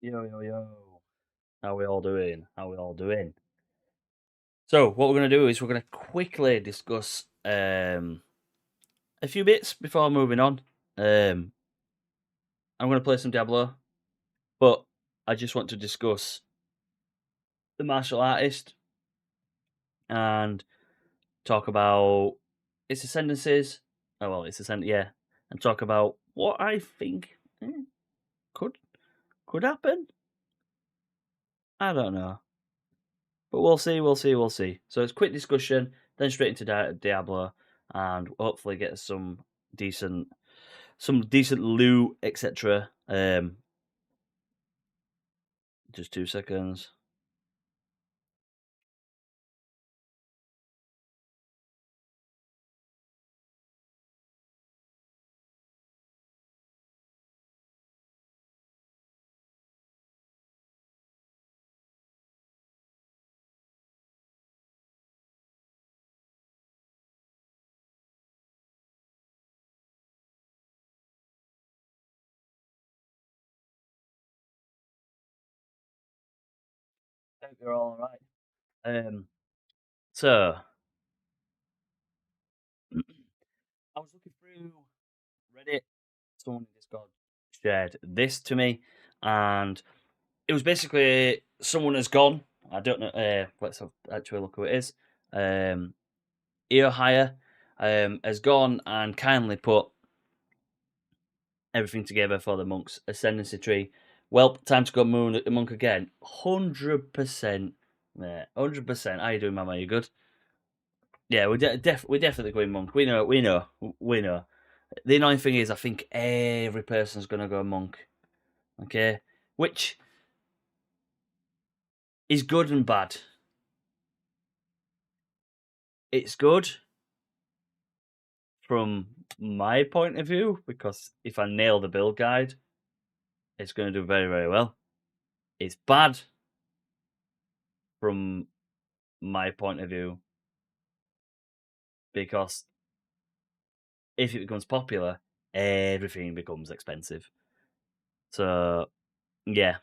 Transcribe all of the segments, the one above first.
Yo, yo, yo. How we all doing? How we all doing? So, what we're going to do is we're going to quickly discuss a few bits before moving on. I'm going to play some Diablo, but I just want to discuss the martial artist and talk about its ascendancies. Oh, well, its ascend, yeah. And talk about what I think could happen. I don't know. But we'll see, we'll see, we'll see. So it's quick discussion, then straight into Diablo, and hopefully get some decent loot, etc. Just 2 seconds. I hope you're all right. So I was looking through Reddit. Someone in Discord shared this to me, and it was basically someone has gone. I don't know. Let's actually look who it is. Eohire has gone and kindly put everything together for the monk's ascendancy tree. Well, time to go monk again. 100%. Yeah, 100%. How you doing, Mama? You good? Yeah, we're definitely going monk. We know. The annoying thing is, I think every person's gonna go monk. Okay, which is good and bad. It's good from my point of view because if I nail the build guide, it's going to do very, very well. It's bad from my point of view because if it becomes popular, everything becomes expensive. So yeah,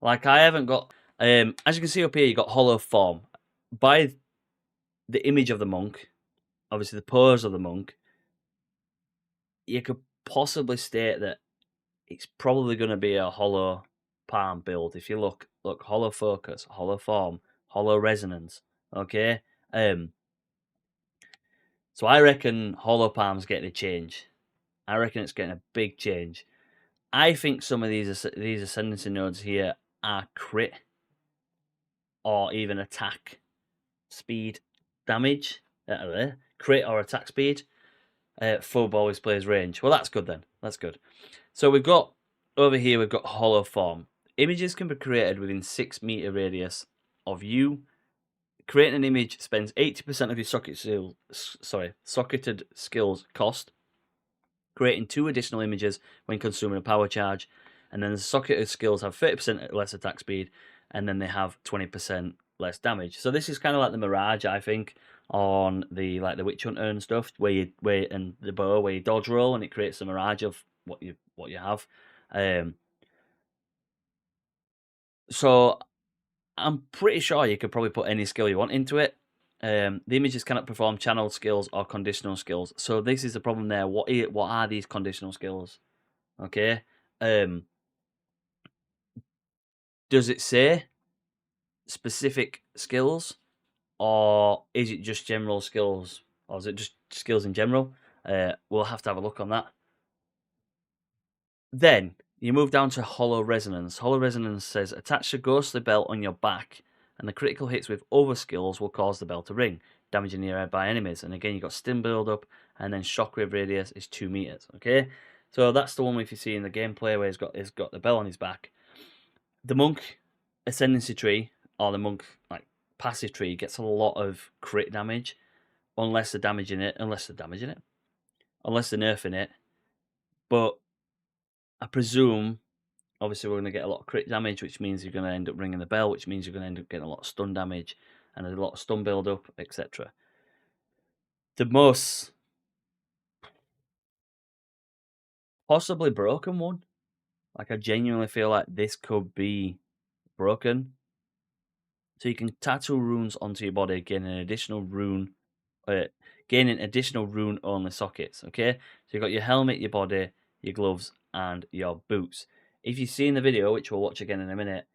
like I haven't got. As you can see up here, you got hollow form. By the image of the monk, obviously the pose of the monk, you could possibly state that it's probably going to be a hollow palm build. If you look, hollow focus, hollow form, hollow resonance. Okay, so I reckon hollow palm's getting a change. I reckon it's getting a big change. I think some of these ascendancy nodes here are crit or even attack speed damage. Crit or attack speed. Phobe always plays range. Well, that's good then. That's good. So we've got over here. We've got hollow form. Images can be created within 6 meter radius of you. Creating an image spends 80% of your socketed skills cost. Creating 2 additional images when consuming a power charge, and then the socketed skills have 30% less attack speed, and then they have 20% less damage. So this is kind of like the Mirage, I think, on the Witch Hunter and stuff, and the bow where you dodge roll and it creates a mirage of what you have. So I'm pretty sure you could probably put any skill you want into it. The images cannot perform channel skills or conditional skills. So this is the problem there. What are these conditional skills? Okay. Does it say specific skills, or is it just general skills, or is it just skills in general? We'll have to have a look on that. Then you move down to Hollow Resonance. Hollow Resonance says attach a ghostly bell on your back, and the critical hits with other skills will cause the bell to ring, damaging nearby enemies. And again, you got stim build up, and then shockwave radius is 2 meters. Okay, so that's the one if you see in the gameplay where he's got the bell on his back. The monk ascendancy tree or the monk passive tree gets a lot of crit damage, unless they're nerfing it. But I presume, obviously, we're going to get a lot of crit damage, which means you're going to end up ringing the bell, which means you're going to end up getting a lot of stun damage and a lot of stun build up, etc. The most possibly broken one, Like, I genuinely feel like this could be broken. So you can tattoo runes onto your body, gaining additional rune only sockets. Okay, so you've got your helmet, your body, your gloves, and your boots. If you see in the video, which we'll watch again in a minute,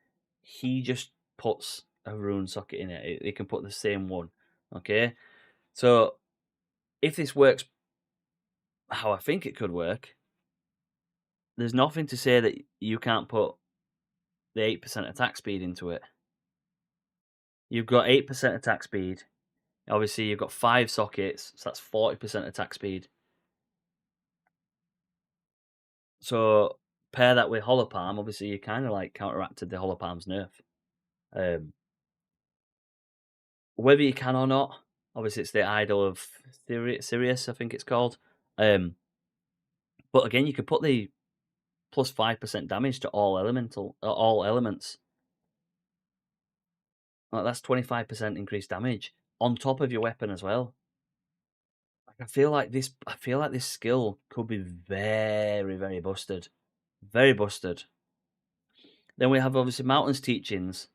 he just puts a rune socket in it. They can put the same one. Okay, so if this works how I think it could work, there's nothing to say that you can't put the 8% attack speed into it. You've got 8% attack speed. Obviously, you've got 5 sockets, so that's 40% attack speed. So pair that with Hollow Palm, obviously you kind of like counteracted the Hollow Palm's nerf. Whether you can or not, obviously it's the idol of Sirius, I think it's called. But again, you could put the plus 5% damage to all elements. Like, that's 25% increased damage on top of your weapon as well. Like, I feel like this skill could be very, very busted. Very busted. Then we have obviously Mountain's teachings.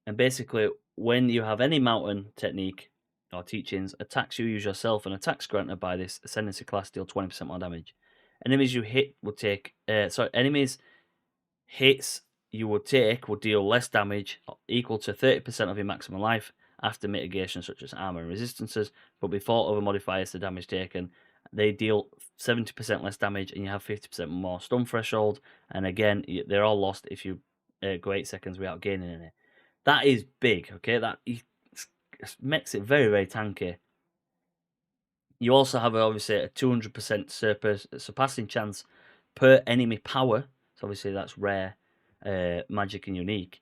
And basically, when you have any mountain technique or teachings, attacks you use yourself and attacks granted by this Ascendancy class deal 20% more damage. Enemies you hit will take enemies hits you would take will deal less damage, equal to 30% of your maximum life after mitigation such as armor and resistances, but before other modifiers to damage taken, they deal 70% less damage and you have 50% more stun threshold. And again, they're all lost if you go 8 seconds without gaining any. That is big, okay? That makes it very, very tanky. You also have obviously a 200% surpassing chance per enemy power. So obviously that's rare, magic, and unique.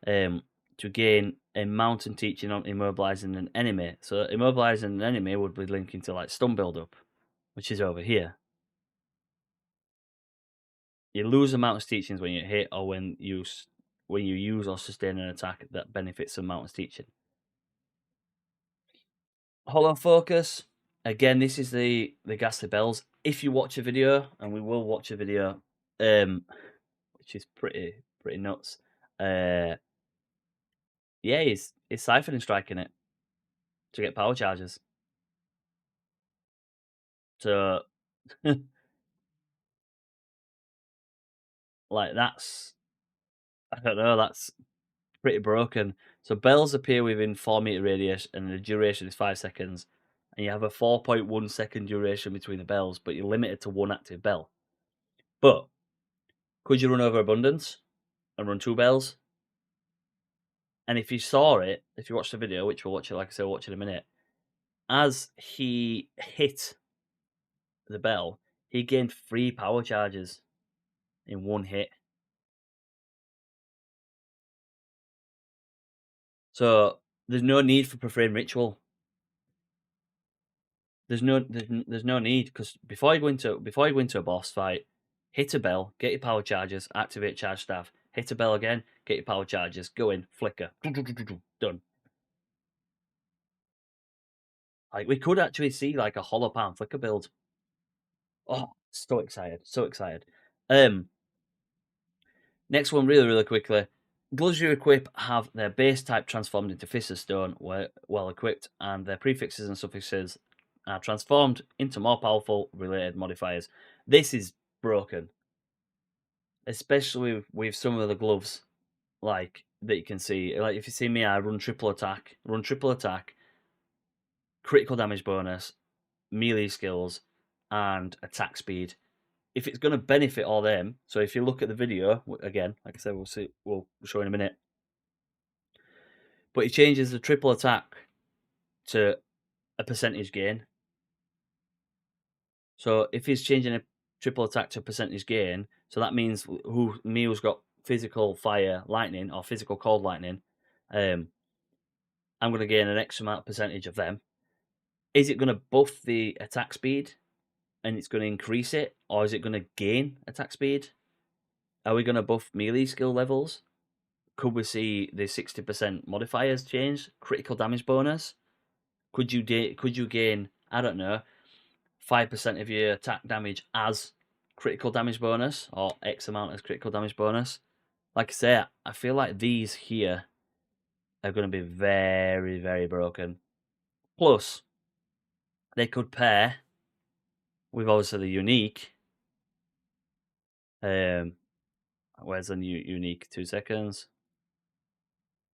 To gain a mountain teaching on immobilizing an enemy. So immobilizing an enemy would be linking to like stun build up, which is over here. You lose a mountain's teachings when you hit or when you use or sustain an attack that benefits from mountain's teaching. Hollow focus. Again, this is the ghastly bells. If you watch a video, and we will watch a video, which is pretty nuts. Yeah, he's siphoning striking it to get power charges. So, like, that's, I don't know, that's pretty broken. So bells appear within 4-meter radius, and the duration is 5 seconds. And you have a 4.1 second duration between the bells, but you're limited to 1 active bell. But could you run over abundance and run 2 bells? And if you saw it, if you watched the video, which we'll watch it, like I said, we'll watch it in a minute, as he hit the bell, he gained 3 power charges in 1 hit. So there's no need for Profane Ritual. There's no need, because before you go into a boss fight, hit a bell, get your power charges, activate charge staff, hit a bell again, get your power charges, go in, flicker, done. Like, we could actually see like a Hollow Palm flicker build. Oh, so excited, so excited. Next one, really quickly. Gloves you equip have their base type transformed into Fist of Stone, well equipped, and their prefixes and suffixes are transformed into more powerful related modifiers. This is broken, especially with some of the gloves, like that you can see. Like, if you see me, I run triple attack, critical damage bonus, melee skills, and attack speed. If it's going to benefit all them, so if you look at the video again, like I said, we'll show in a minute. But he changes the triple attack to a percentage gain. So if he's changing a triple attack to a percentage gain, so that means who's got physical fire lightning or physical cold lightning, I'm going to gain an X amount of percentage of them. Is it going to buff the attack speed and it's going to increase it, or is it going to gain attack speed? Are we going to buff melee skill levels? Could we see the 60% modifiers change? Critical damage bonus? Could you gain, I don't know, 5% of your attack damage as critical damage bonus, or X amount as critical damage bonus. Like I say, I feel like these here are going to be very, very broken. Plus, they could pair with obviously the unique. Where's the new unique? 2 seconds.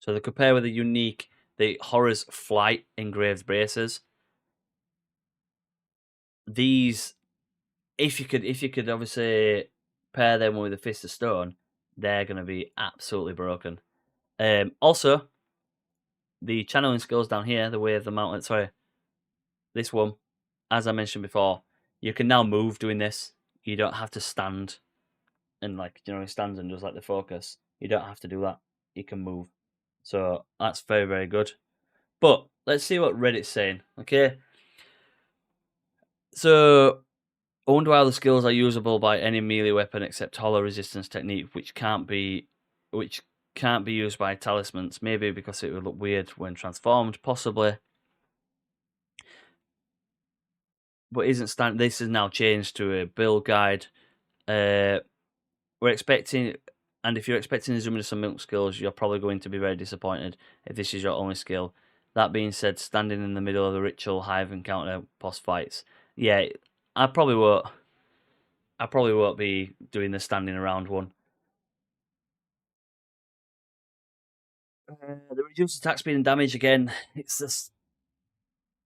So they could pair with the unique, the Horror's Flight engraved braces. These, if you could obviously pair them with the Fist of Stone, they're going to be absolutely broken. Also, the channeling skills down here, the way of the mountain, sorry, this one, as I mentioned before, you can now move doing this. You don't have to stand and he stands and does like the focus. You don't have to do that. You can move. So that's very, very good. But let's see what Reddit's saying. Okay. So I wonder how the skills are usable by any melee weapon except hollow resistance technique, which can't be used by talismans. Maybe because it would look weird when transformed, possibly. But isn't standard. This is now changed to a build guide. We're expecting, and if you're expecting to zoom into some milk skills, you're probably going to be very disappointed if this is your only skill. That being said, standing in the middle of the ritual hive encounter boss fights. Yeah, I probably won't. I probably won't be doing the standing around one. The reduced attack speed and damage again. It's just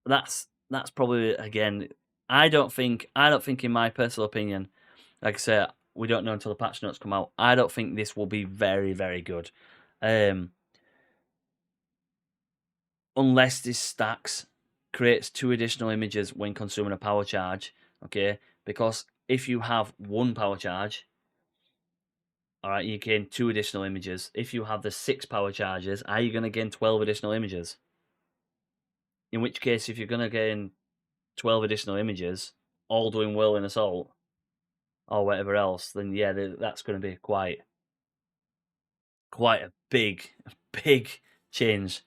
that's probably again. I don't think in my personal opinion, like I say, we don't know until the patch notes come out. I don't think this will be very, very good. Unless this stacks, creates 2 additional images when consuming a power charge, okay? Because if you have 1 power charge, all right, you gain 2 additional images. If you have the 6 power charges, are you going to gain 12 additional images? In which case, if you're going to gain 12 additional images, all doing well in Assault, or whatever else, then yeah, that's going to be quite a big change.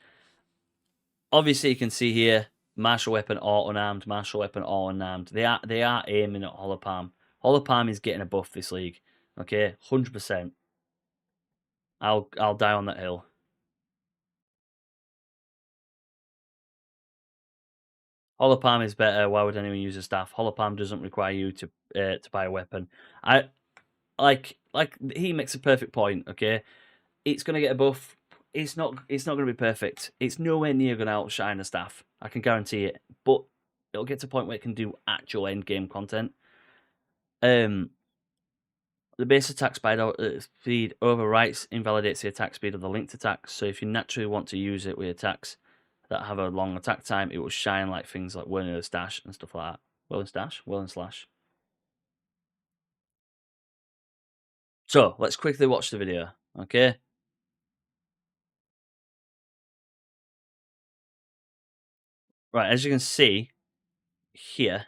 Obviously, you can see here, martial weapon or unarmed, martial weapon or unarmed. They are aiming at Hollow Palm. Hollow Palm is getting a buff this league. Okay, 100%. I'll die on that hill. Hollow Palm is better. Why would anyone use a staff? Hollow Palm doesn't require you to buy a weapon. I like he makes a perfect point. Okay, it's gonna get a buff. It's not gonna be perfect. It's nowhere near gonna outshine a staff. I can guarantee it. But it'll get to a point where it can do actual end game content. The base attack speed overwrites, invalidates the attack speed of the linked attacks. So if you naturally want to use it with attacks that have a long attack time, it will shine like things like Whirling Stash and stuff like that. Whirling Slash. So let's quickly watch the video, okay? Right, as you can see here,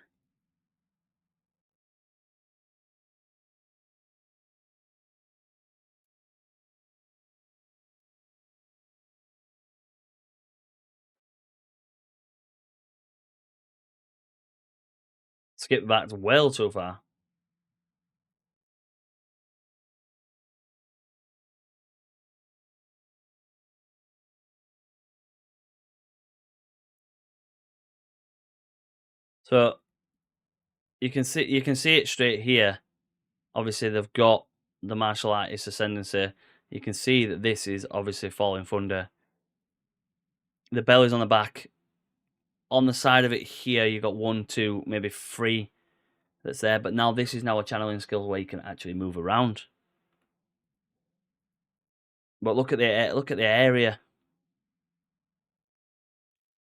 skip back well too far. So you can see it straight here. Obviously, they've got the martial artist ascendancy. You can see that this is obviously Falling Thunder. The bell is on the back. On the side of it here, you got 1, 2, maybe 3 that's there. But now this is now a channeling skill where you can actually move around. But look at the area.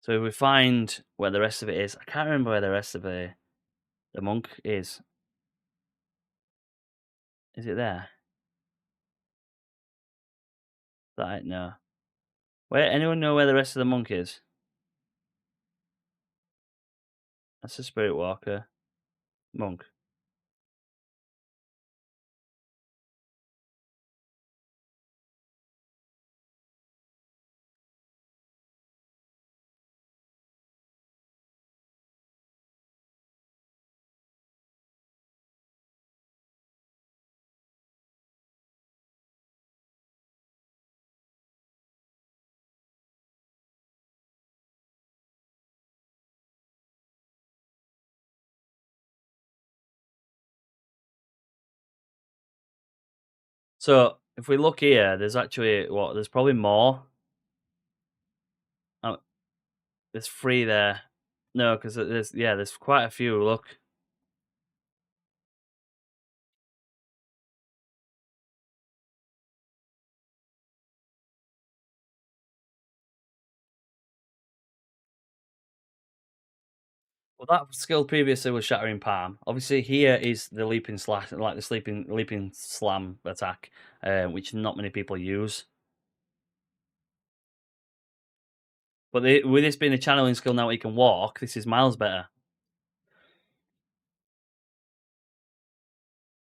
So if we find where the rest of it is, I can't remember where the rest of the monk is. Is it there? That no. Where anyone know where the rest of the monk is? That's a spirit walker. Monk. So if we look here, there's actually what? There's probably more. Oh, there's 3 there. No, because there's quite a few. Look. Well, that skill previously was Shattering Palm. Obviously, here is the Leaping Slash, like the Leaping Slam attack, which not many people use. But with this being a channeling skill now, he can walk. This is miles better.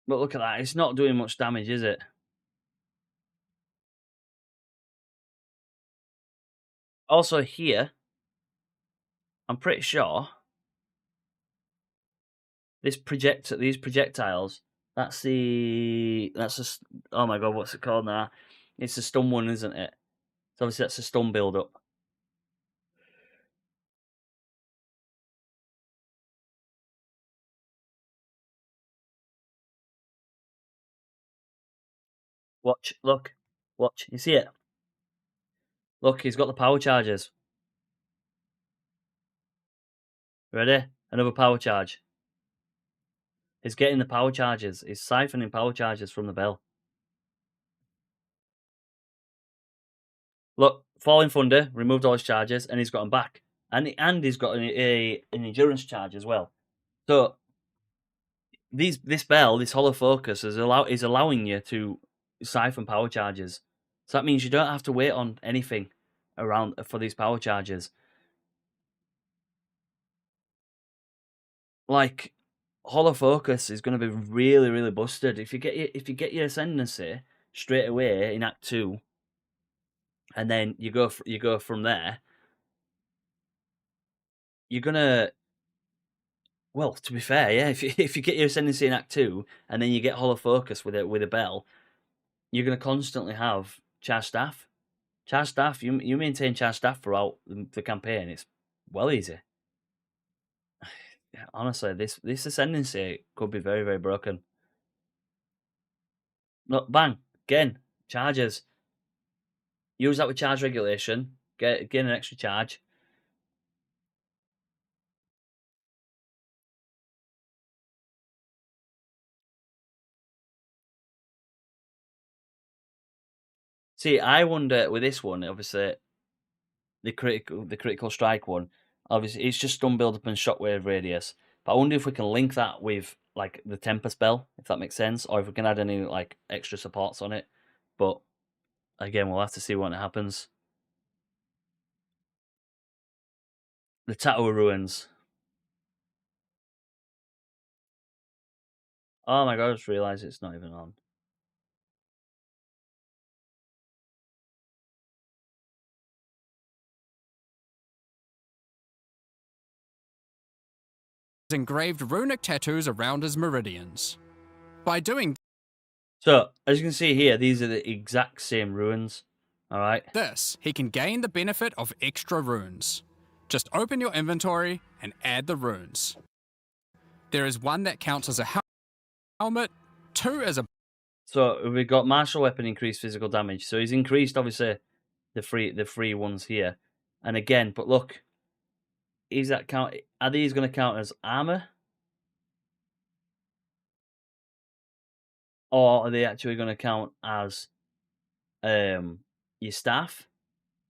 But look at that; it's not doing much damage, is it? Also, here, I'm pretty sure these projectiles. That's oh my god, what's it called now? It's a stun one, isn't it? So obviously that's a stun build up. Watch, look, watch. You see it? Look, he's got the power charges. Ready? Another power charge. He's getting the power charges. He's siphoning power charges from the bell. Look, Falling Thunder removed all his charges, and he's got them back. And he's got an endurance charge as well. So this bell, this hollow focus, is allowing you to siphon power charges. So that means you don't have to wait on anything around for these power charges. Like hollow focus is going to be really, really busted if you get your ascendancy straight away in Act 2, and then you go from there. You're gonna, well, to be fair, yeah. If you get your ascendancy in Act 2, and then you get hollow focus with a bell, you're gonna constantly have charge staff. Charge staff. You maintain charge staff throughout the campaign. It's well easy. Honestly, this ascendancy could be very, very broken. Look, bang again. Charges. Use that with charge regulation. Get an extra charge. See, I wonder with this one, obviously, the critical strike one, obviously, it's just stun build up and shockwave radius. But I wonder if we can link that with like the temper spell, if that makes sense, or if we can add any like extra supports on it. But again, we'll have to see what happens. The Tower Ruins. Oh my god, I just realised it's not even on. Engraved runic tattoos around his meridians. By doing So, as you can see here, these are the exact same ruins. Alright. this, he can gain the benefit of extra runes. Just open your inventory and add the runes. There is one that counts as a helmet, 2 as a... So we've got martial weapon increased physical damage. So he's increased obviously the free ones here. And again, but look, is that count? Are these going to count as armor, or are they actually going to count as your staff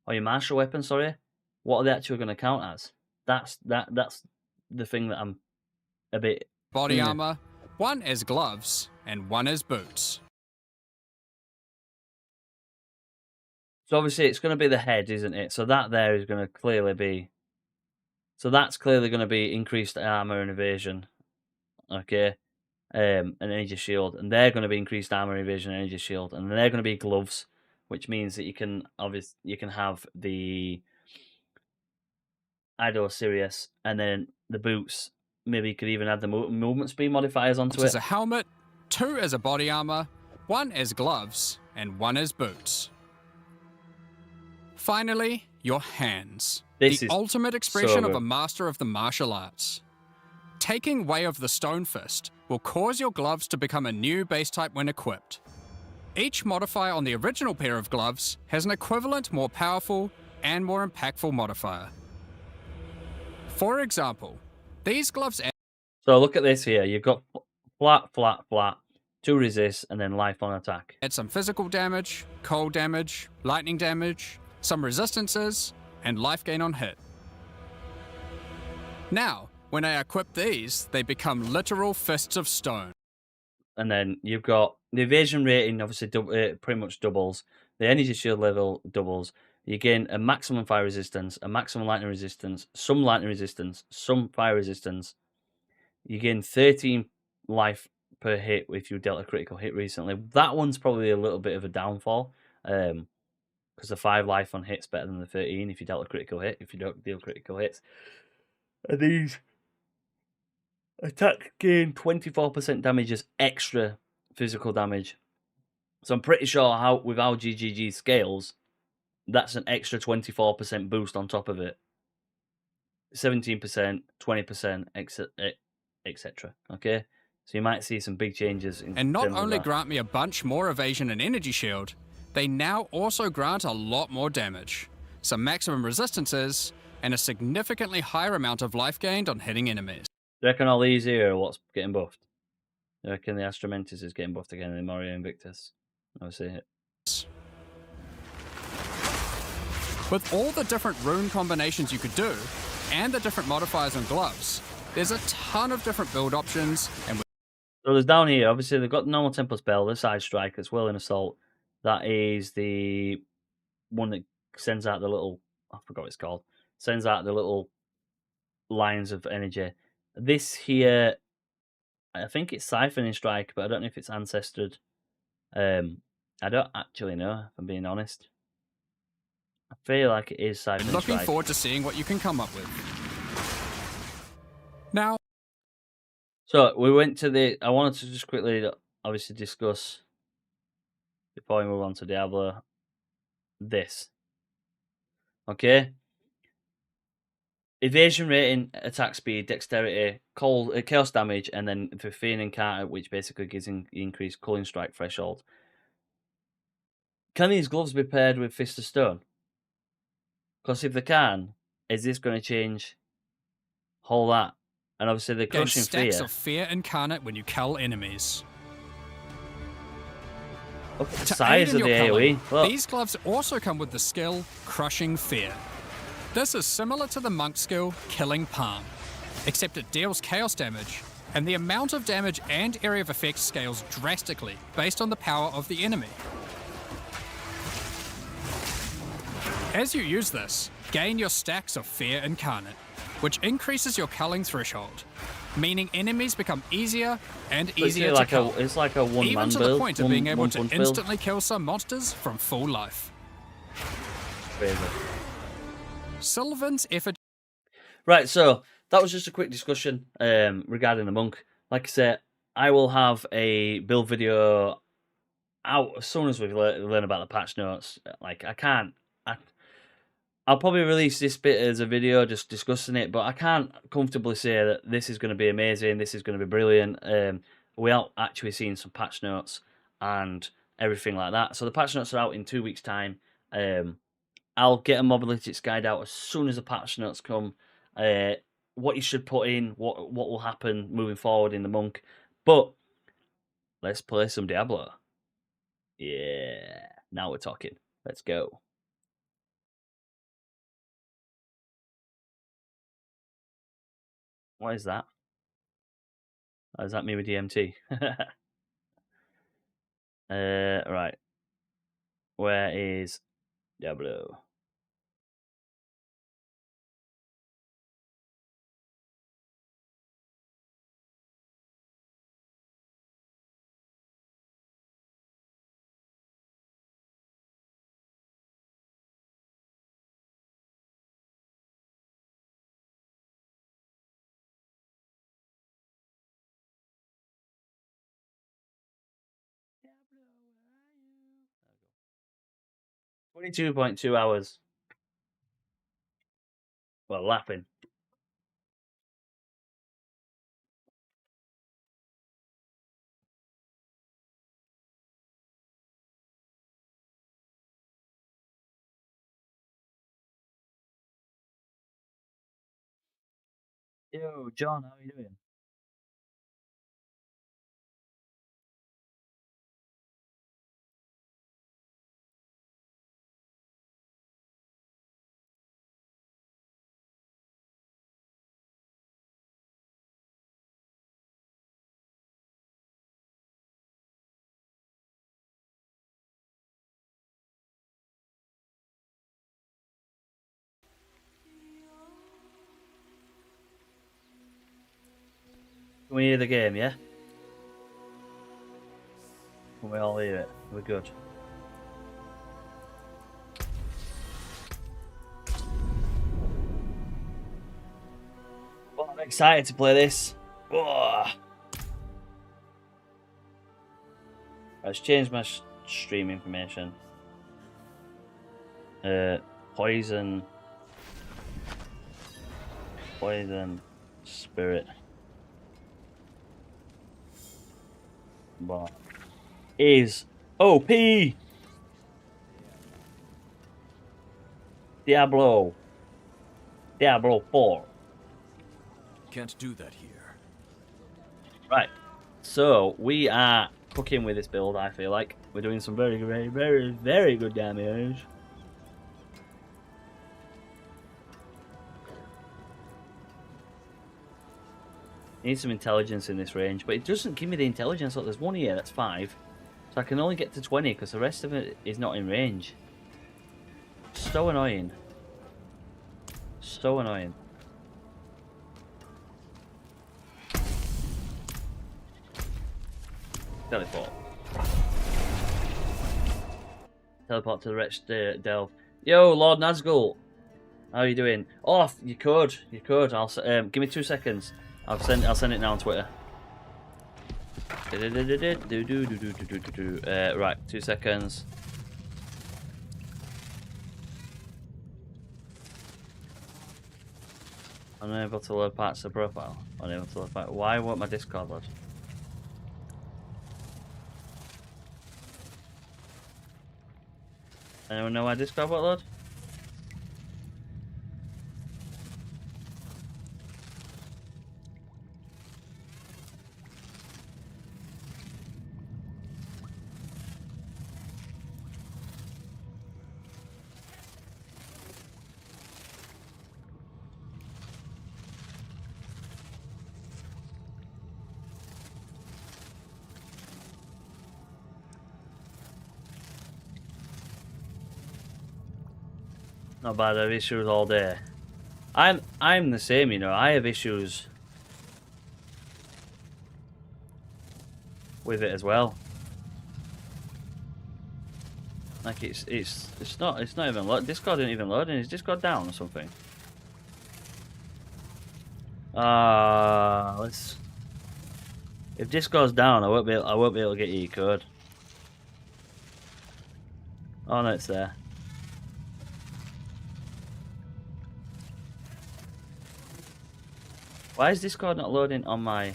or your martial weapon? Sorry, what are they actually going to count as? That's the thing that I'm a bit body armor, 1 as gloves, and 1 as boots. So obviously it's going to be the head, isn't it? So that there is going to clearly be. So that's clearly going to be increased armor and evasion. Okay. An energy shield, and they're going to be increased armor, evasion, energy shield, and they're going to be gloves, which means that you can have the Ido Sirius, and then the boots. Maybe you could even add the movement speed modifiers onto it. As a helmet, 2 as a body armor, 1 as gloves, and 1 as boots. Finally, your hands. This the is ultimate expression so of a master of the martial arts. Taking Way of the Stone Fist will cause your gloves to become a new base type when equipped. Each modifier on the original pair of gloves has an equivalent, more powerful, and more impactful modifier. For example, these gloves So look at this here. You've got flat, flat, flat, 2 resist, and then life on attack. add some physical damage, cold damage, lightning damage, some resistances, and life gain on hit. Now, when I equip these, they become literal fists of stone. And then you've got the evasion rating, obviously, pretty much doubles. The energy shield level doubles. You gain a maximum fire resistance, a maximum lightning resistance, some fire resistance. You gain 13 life per hit if you dealt a critical hit recently. That one's probably a little bit of a downfall, because the 5 life on hit's better than the 13 if you dealt a critical hit, if you don't deal critical hits. And these attack gain 24% damage as extra physical damage. So I'm pretty sure with how GGG scales, that's an extra 24% boost on top of it. 17%, 20%, etc. Okay? So you might see some big changes in And not terms of only that. grant me a bunch more evasion and energy shield, they now also grant a lot more damage, some maximum resistances, and a significantly higher amount of life gained on hitting enemies. Do you reckon all these here are what's getting buffed? Do you reckon the Astromentis is getting buffed again in the Moria Invictus? Obviously. With all the different rune combinations you could do, and the different modifiers on gloves, there's a ton of different build options, and So there's down here, obviously they've got the normal tempo spell, the side strike, that's Whirling Assault. That is the one that sends out the little, I forgot what it's called, sends out the little lines of energy. This here, I think it's Siphoning Strike, but I don't know if it's Ancestored. I don't actually know, if I'm being honest. I feel like it is Siphoning looking Strike. forward to seeing what you can come up with. Now, So we went to I wanted to just quickly, obviously, discuss, before we move on to Diablo, this. Okay? Evasion rating, attack speed, dexterity, chaos damage, and then for Fiend Encounter, which basically gives increased Culling Strike threshold. Can these gloves be paired with Fist of Stone? Because if they can, is this going to change whole that? And obviously the gain Crushing stacks Fear. of fear incarnate when you cull enemies. Look at the To size aid in of the your culling, AoE. Look. these gloves also come with the skill Crushing Fear. This is similar to the monk skill Killing Palm, except it deals chaos damage, and the amount of damage and area of effect scales drastically based on the power of the enemy. As you use this, gain your stacks of Fear Incarnate, which increases your culling threshold, meaning enemies become easier and easier to kill. It's like a one-man even to build. the point of being able to one-punch build. instantly kill some monsters from full life. Crazy. Sylvan's effort. Right, so that was just a quick discussion regarding the monk. Like I said, I will have a build video out as soon as we learn about the patch notes. Like I'll probably release this bit as a video just discussing it, but I can't comfortably say that this is going to be amazing, this is going to be brilliant. Without actually seeing some patch notes and everything like that. So the patch notes are out in 2 weeks' time. I'll get a Mobalytics guide out as soon as the patch notes come. What you should put in, what will happen moving forward in the monk. But let's play some Diablo. Yeah, now we're talking. Let's go. What is that? Oh, is that me with DMT? Right. Where is Diablo? Diablo, where are you? 22.2 hours. Well, laughing. Yo, John, how are you doing? Can we hear the game, yeah? Can we all hear it? We're good. Well, I'm excited to play this. Oh. Let's change my stream information. Poison. Poison. Spirit. What is OP? Diablo. Diablo 4. Can't do that here. Right. So we are cooking with this build, I feel like. We're doing some very, very, very, very good damage. Need some intelligence in this range, but it doesn't give me the intelligence. Look, there's one here, that's 5. So I can only get to 20 because the rest of it is not in range. So annoying. So annoying. Teleport. Teleport to the wretched delve. Yo, Lord Nazgul. How are you doing? Oh, you could. You could. I'll give me 2 seconds. I'll send it now on Twitter. Right, 2 seconds. Unable to load parts of the profile. Unable to load parts. Why won't my Discord load? Anyone know why Discord won't load? Not bad. I have issues all day. I'm the same, you know. I have issues with it as well. Like it's not even load. Discord isn't even loading. Is Discord down or something? Let's. If Discord's down, I won't be able to get your code. Oh no, it's there. Why is Discord not loading on my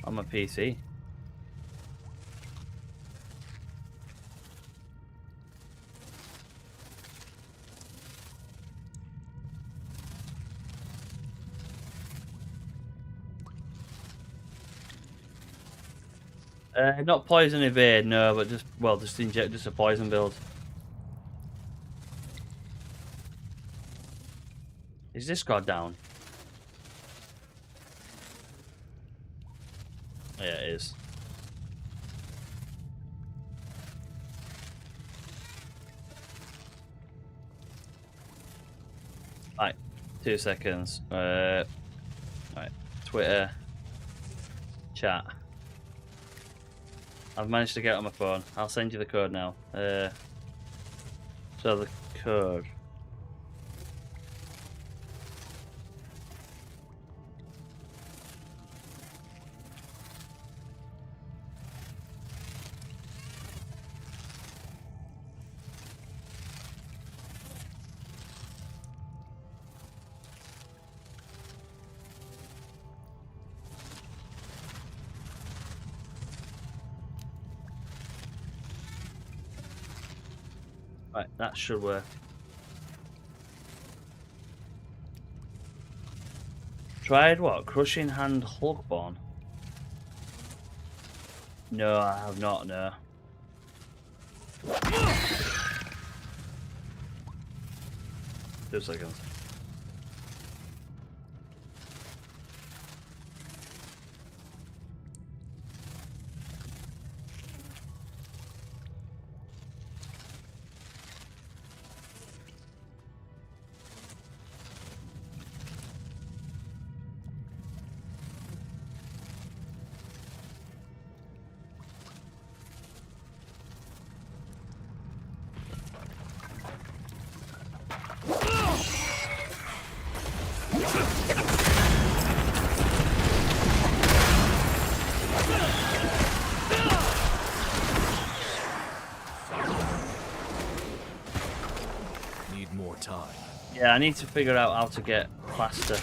PC? Not poison evade, no, but just inject just a poison build. Is Discord down? Yeah, it is. Right, 2 seconds. Right, Twitter, chat. I've managed to get it on my phone. I'll send you the code now. So the code. Right, that should work. Tried what? Crushing Hand Hulkborn? No, I have not, no. 2 seconds. Time. Yeah, I need to figure out how to get plaster.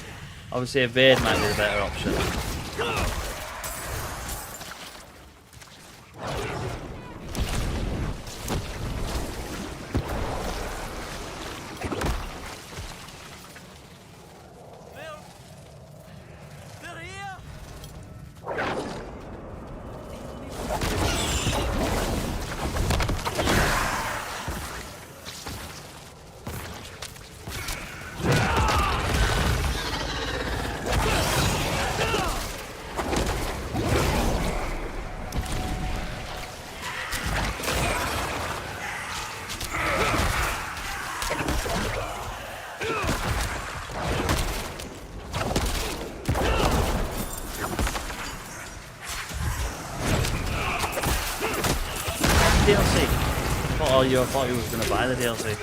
Obviously, evade might be the better option. DLC. I thought you was going to buy the DLC.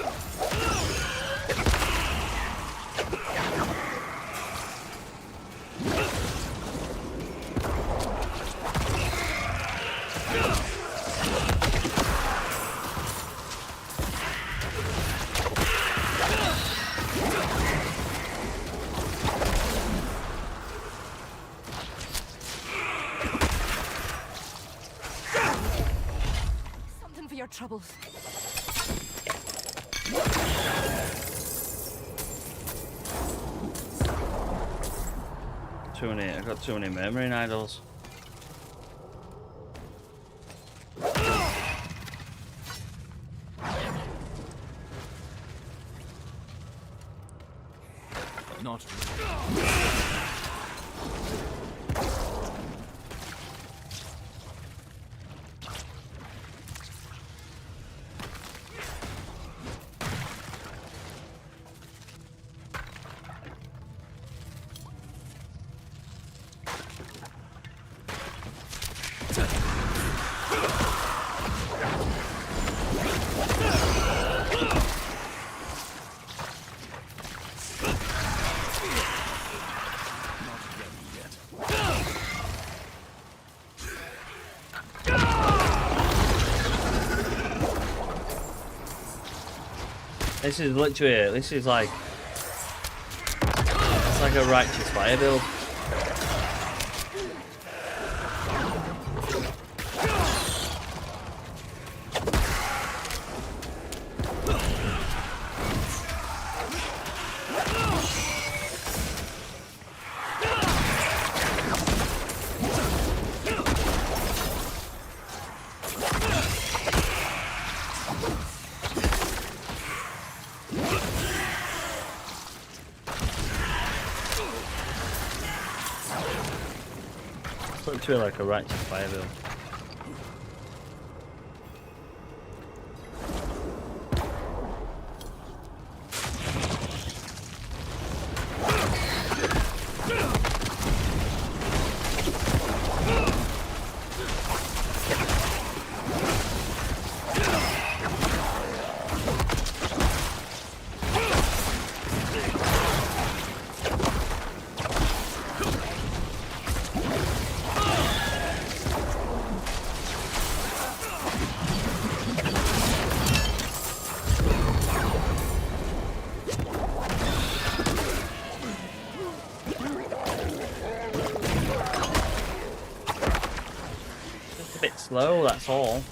Something for your troubles. I got too many murmuring idols. Not. This is literally, this is like, it's like a righteous fire build. Literally like a righteous fire build. A bit slow, that's all.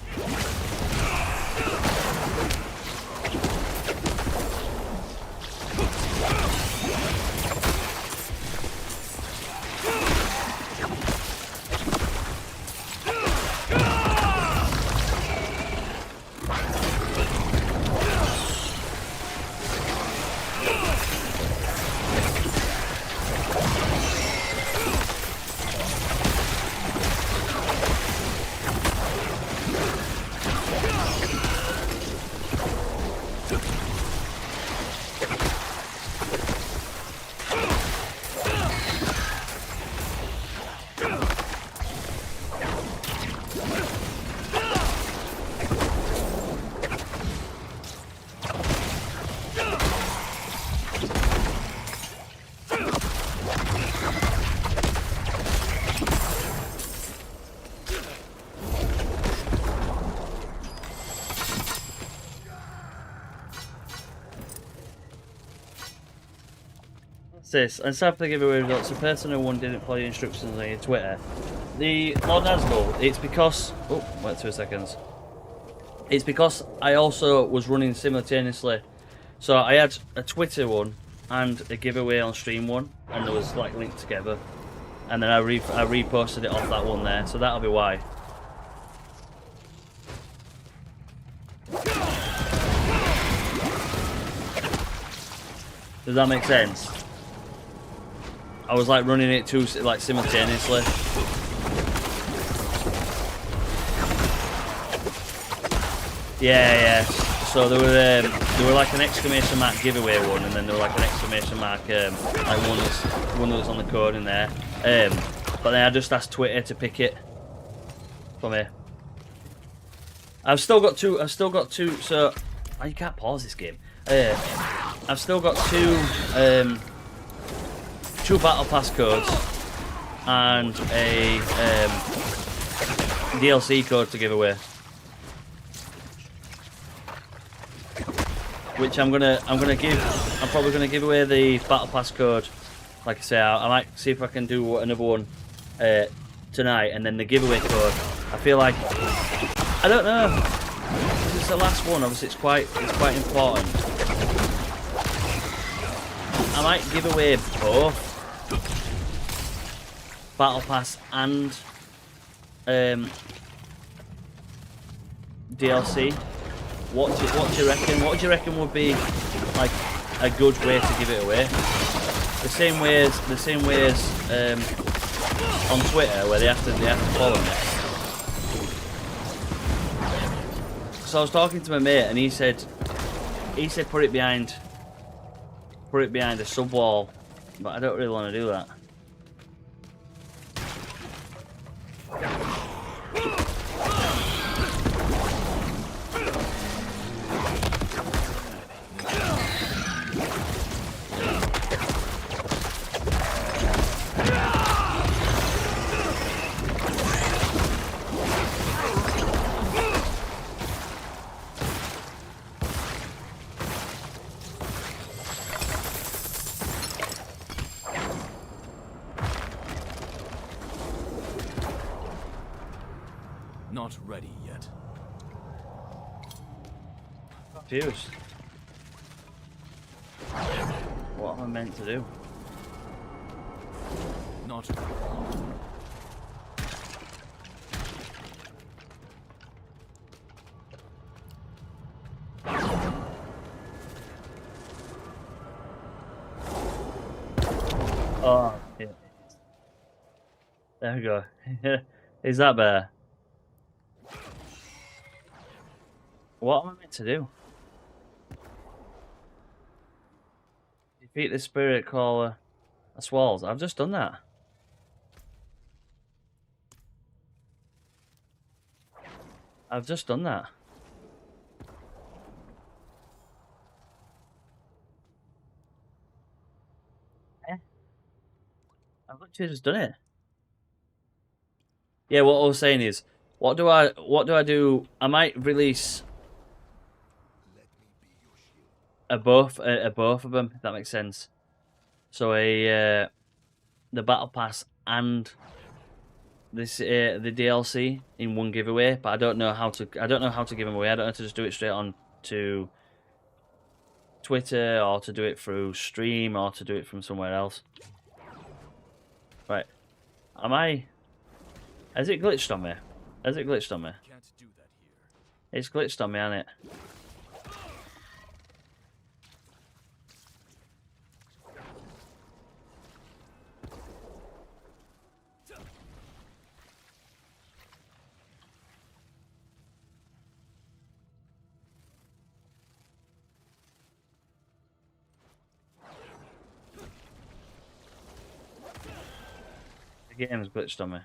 This and sorry for the giveaway results. The person who won didn't follow your instructions on your Twitter. The Lord Nazgul, it's because wait 2 seconds. It's because I also was running simultaneously. So I had a Twitter one and a giveaway on stream one, and they was like linked together. And then I reposted it off that one there, so that'll be why. Does that make sense? I was like running it too like simultaneously. Yeah. So there were like an exclamation mark giveaway one, and then there were like an exclamation mark like one that was on the code in there. But then I just asked Twitter to pick it for me. I've still got two. So you can't pause this game. I've still got two battle pass codes and a DLC code to give away, which I'm probably gonna give away the battle pass code. Like I say, I might see if I can do another one tonight, and then the giveaway code. I feel like I don't know. This is the last one. Obviously, it's quite important. I might give away both battle pass and DLC. What do you reckon? What do you reckon would be like a good way to give it away? The same way as on Twitter, where they have to follow me. So I was talking to my mate, and he said put it behind a sub wall, but I don't really want to do that. Not ready yet. Confused. What am I meant to do? Not. Oh, yeah. There we go. Is that better? What am I meant to do? Defeat the spirit caller. Swallows. I've just done that. I've just done that. I've literally just done it. Yeah, what I was saying is, what do I do? I might release a both of them, if that makes sense. So the battle pass and this the DLC in one giveaway, but I don't know how to give them away. I don't know to just do it straight on to Twitter, or to do it through stream, or to do it from somewhere else. Right. Has it glitched on me? Has it glitched on me? Can't do that here. It's glitched on me, hasn't it? The game's glitched on me.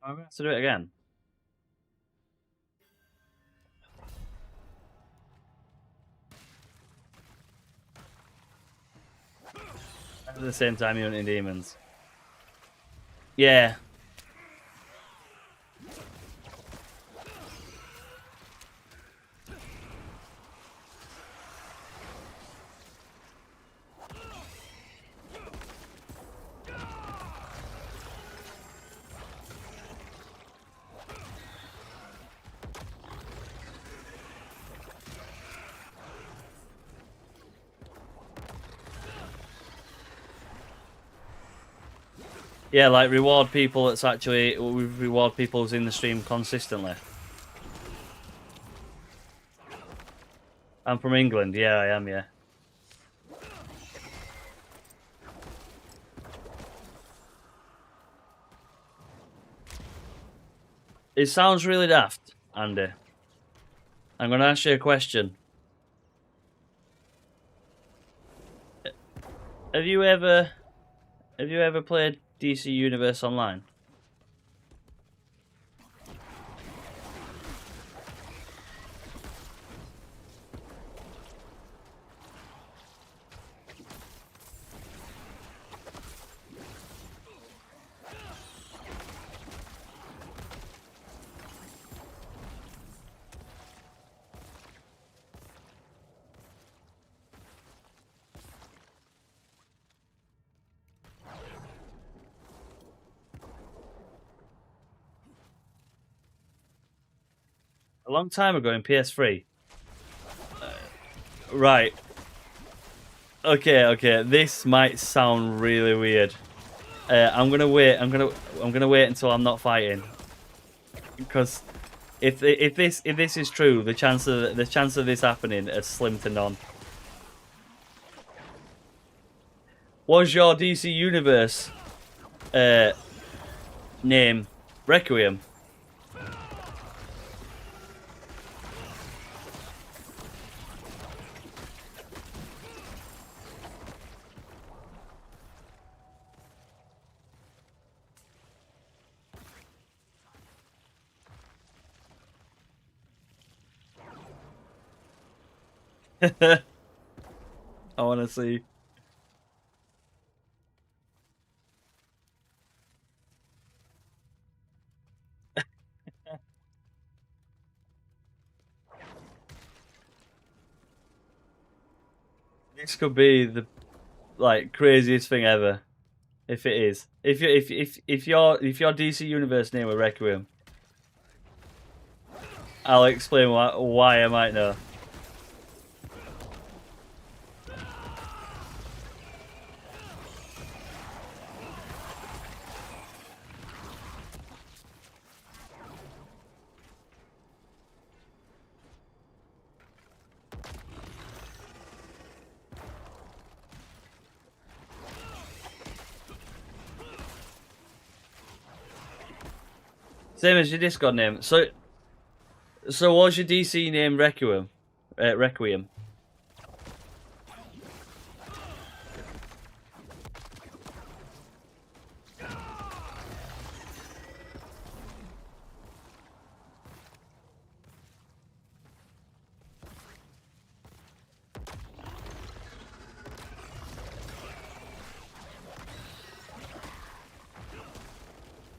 I'm going to have to do it again. At the same time, you're hunting demons. Yeah. Yeah, like reward people that's actually reward people who's in the stream consistently. I'm from England, yeah, I am, yeah. It sounds really daft, Andy. I'm gonna ask you a question. Have you ever played DC Universe Online? A long time ago in PS3. Right. Okay. This might sound really weird. I'm gonna wait. I'm gonna wait until I'm not fighting. Because if this is true, the chance of this happening is slim to none. Was your DC Universe name Requiem? I want to see. This could be the craziest thing ever, if it is. If your DC Universe name were Requiem, I'll explain why I might know. Same as your Discord name. So what's your DC name? Requiem. Requiem.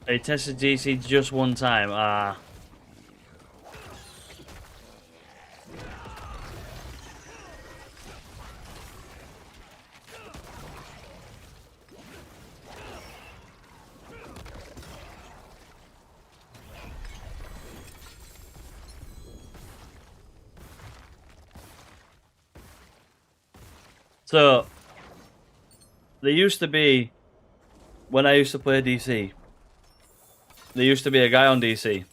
I tested DC just one time. Ah. So there used to be, when I used to play DC, there used to be a guy on DC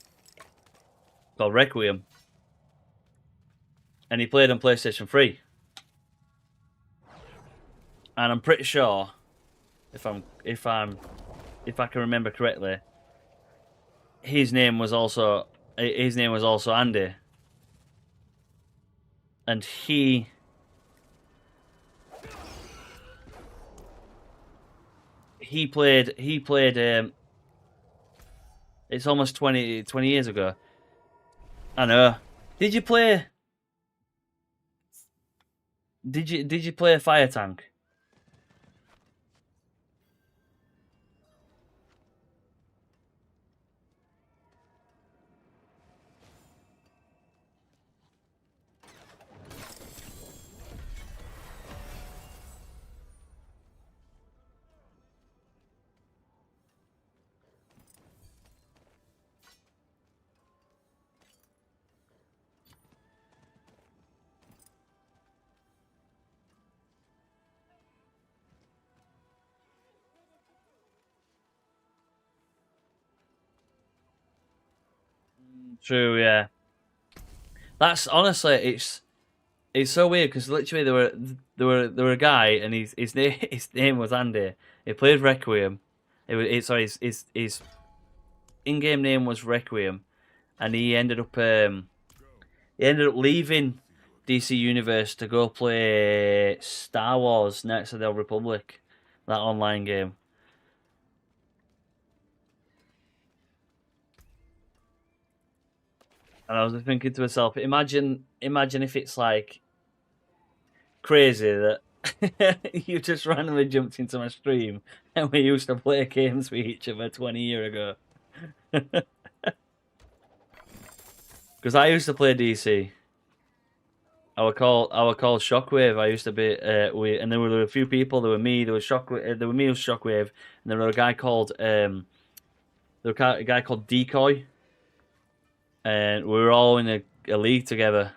called Requiem, and he played on PlayStation 3. And I'm pretty sure, if I can remember correctly, his name was also Andy, and he played. It's almost 20 years ago. I know. Did you play? Did you play a fire tank? True, yeah. That's honestly, it's so weird because literally there were a guy and his name his name was Andy. He played Requiem. Sorry, his in-game name was Requiem, and he ended up leaving DC Universe to go play Star Wars: Knights of the Old Republic, that online game. And I was thinking to myself, imagine if it's like crazy that you just randomly jumped into my stream and we used to play games with each other 20 years ago. Because I used to play DC. I would call Shockwave. I used to be and there were a few people. There were me. There was Shockwave. There were me. Was Shockwave, and there was a guy called Decoy, and we were all in a league together.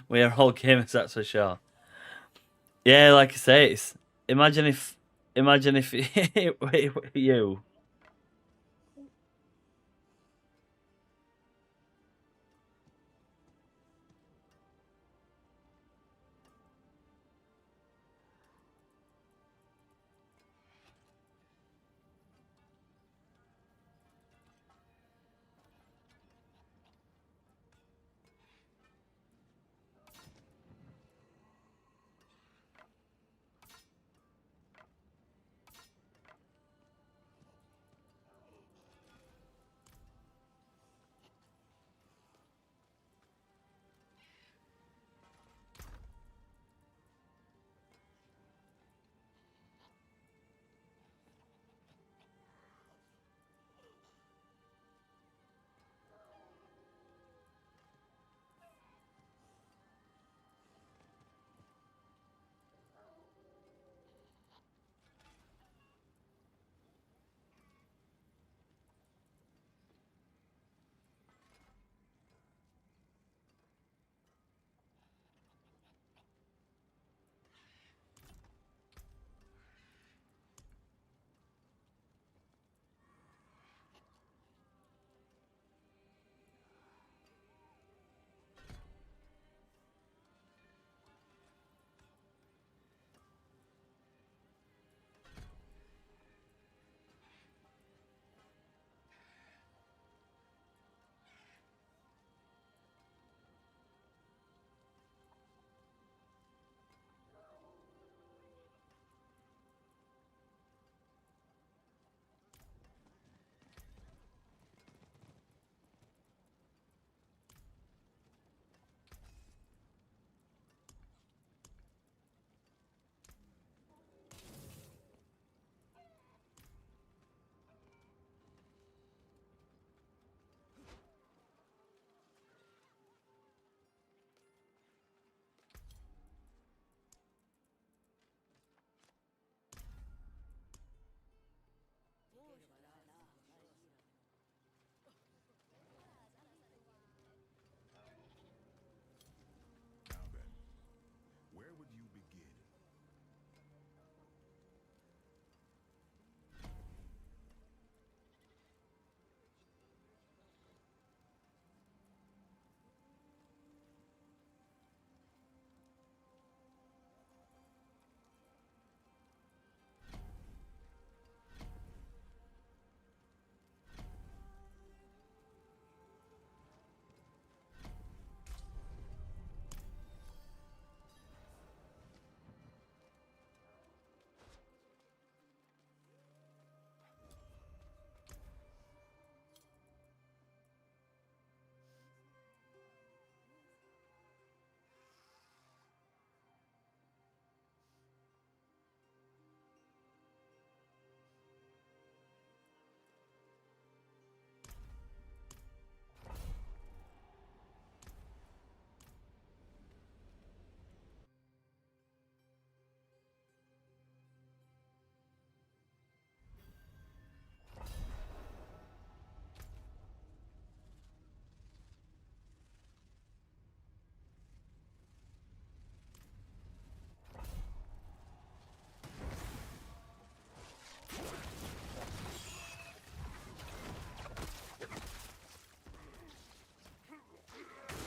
We are all gamers, that's for sure. Yeah, like I say, it's imagine if it were you.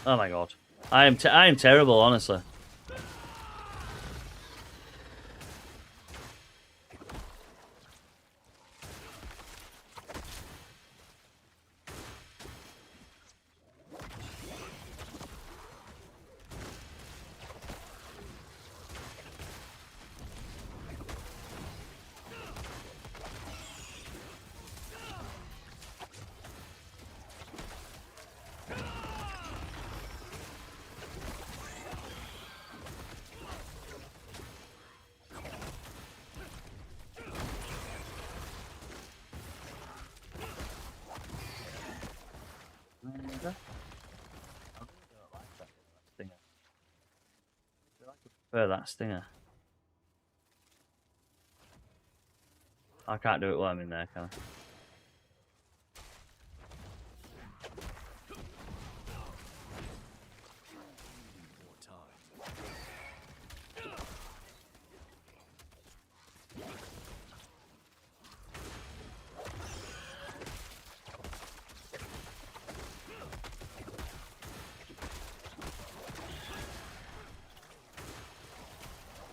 Oh my god. I am terrible, honestly. That stinger. I can't do it while I'm in there, can I?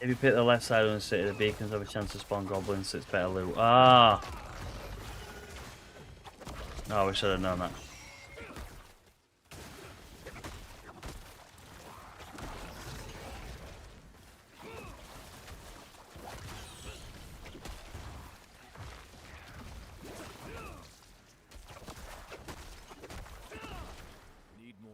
If you pick the left side of the city, the beacons have a chance to spawn goblins, so it's better loot. Ah! Oh, we should have known that. Need more.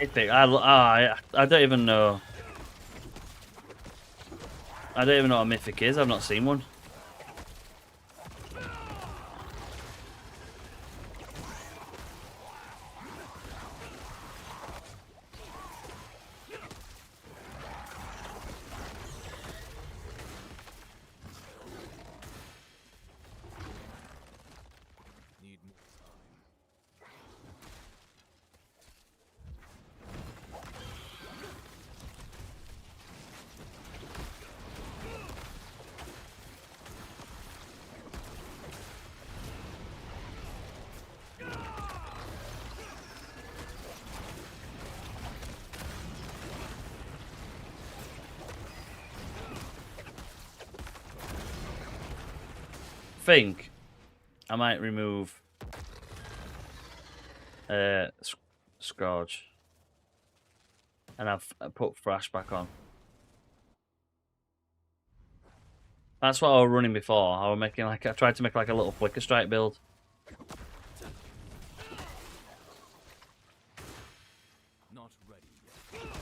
Mythic. I don't even know. I don't even know what a mythic is. I've not seen one. Need more time. Think I might remove Scourge, and I've put Thrash back on. That's what I was running before. I was making I tried to make like a little flicker strike build. Not ready yet.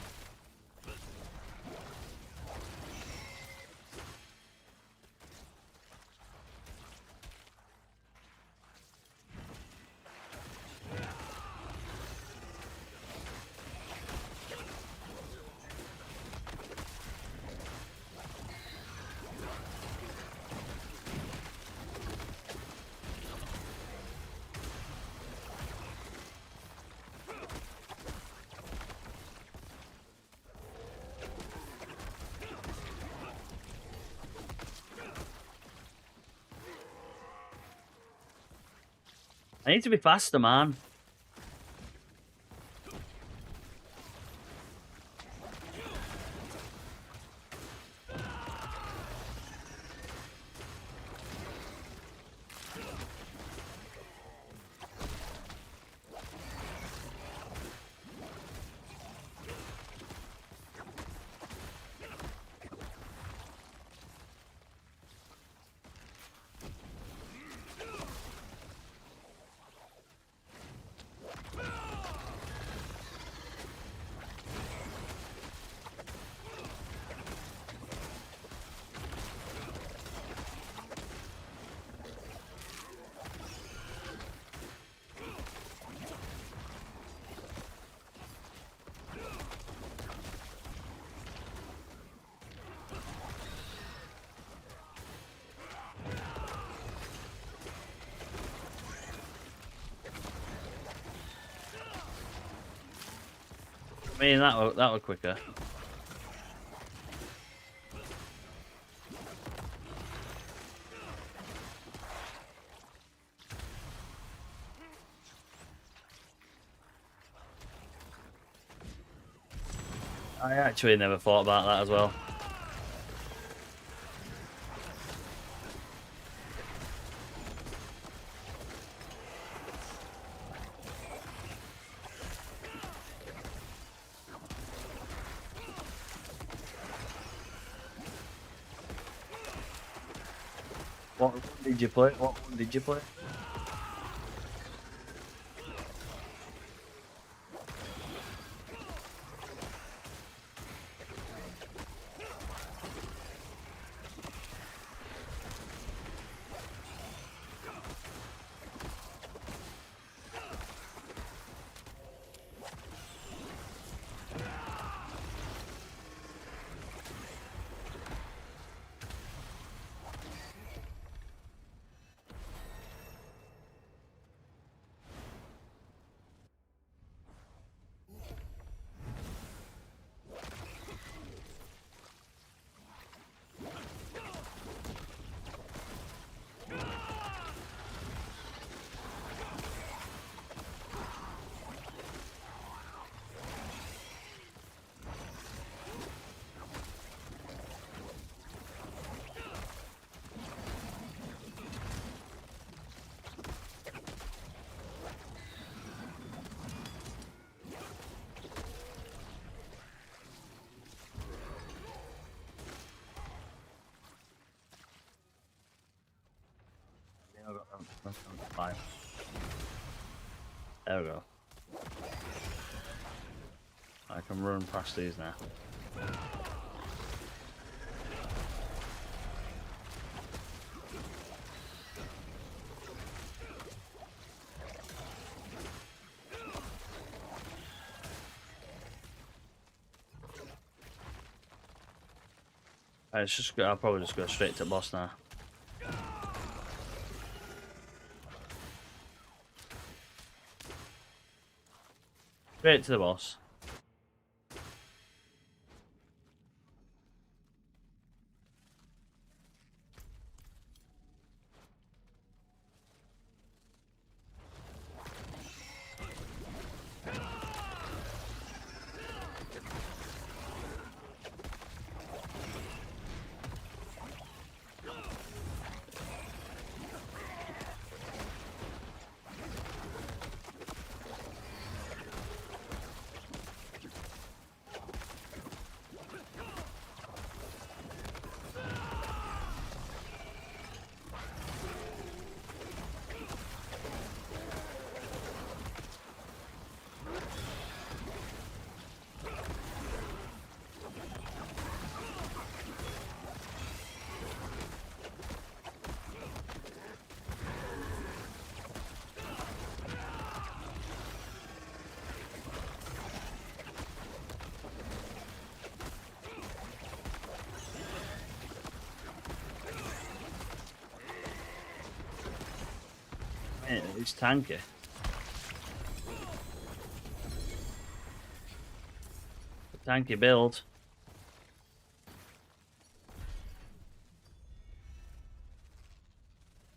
I need to be faster, man. I mean, that were quicker. I actually never thought about that as well. What one did you play? What one did you play? I got them. That's fine. There we go. I can run past these now. I'll probably just go straight to boss now. Straight to the boss. It's tanky. Tanky build.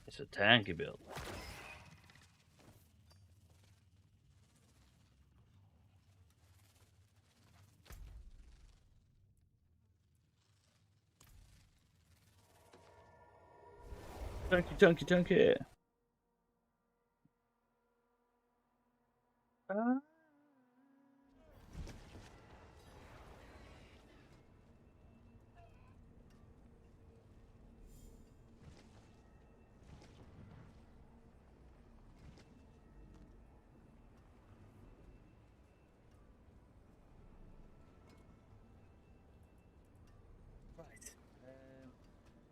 It's a tanky build. Tanky. Right.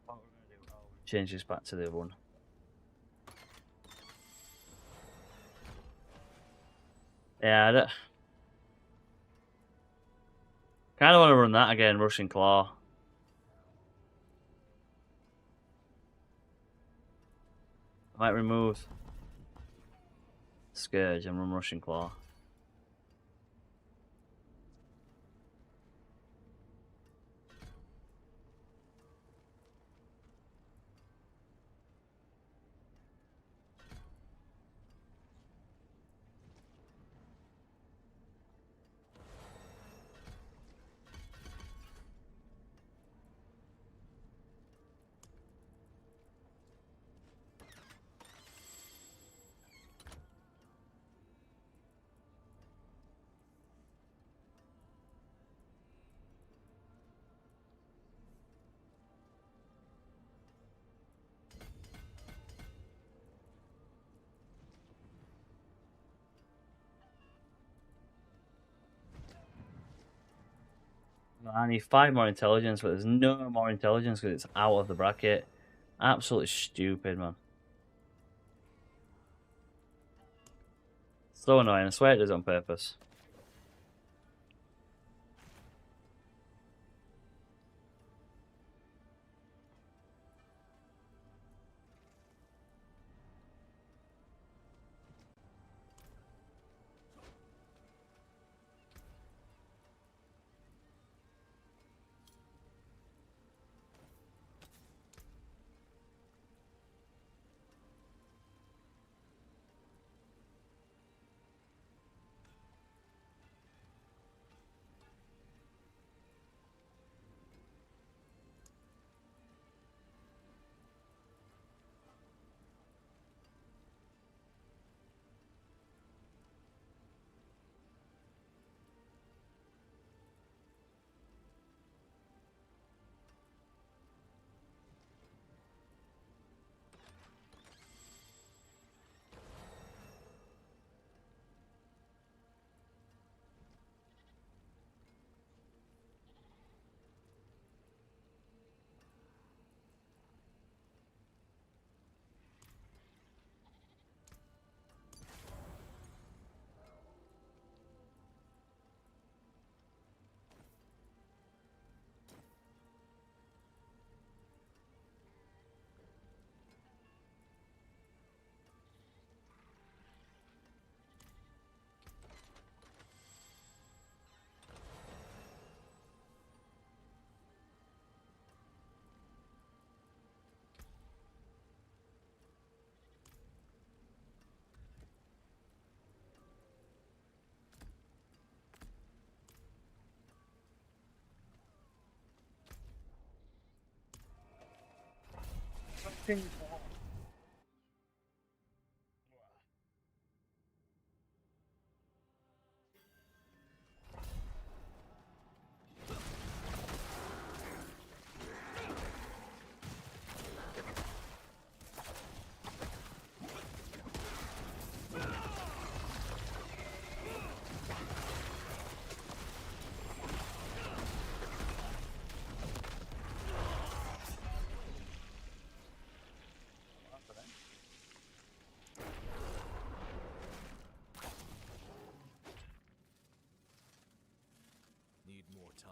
What we're gonna do? Oh, change this back to the other one. Yeah, I kind of want to run that again, Rushing Claw. I might remove Scourge and run Rushing Claw. I need 5 more intelligence, but there's no more intelligence because it's out of the bracket. Absolutely stupid, man. So annoying. I swear it does it on purpose. Need more time.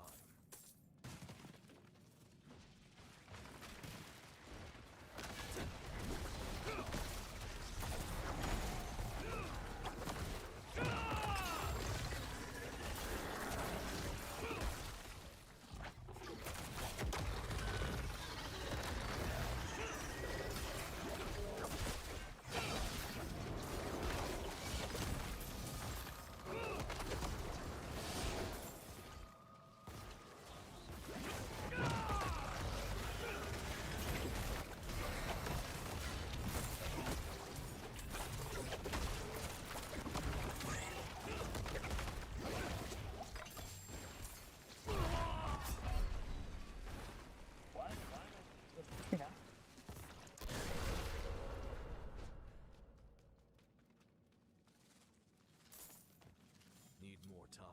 Need more time.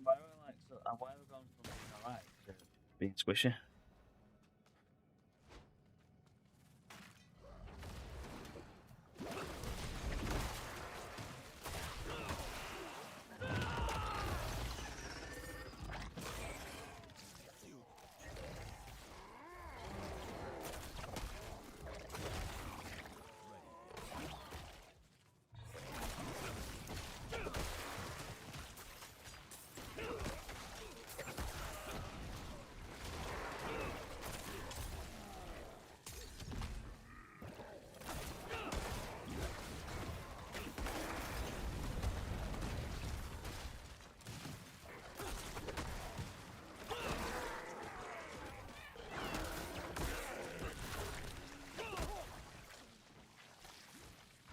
Why have we gone from being alright to being squishy?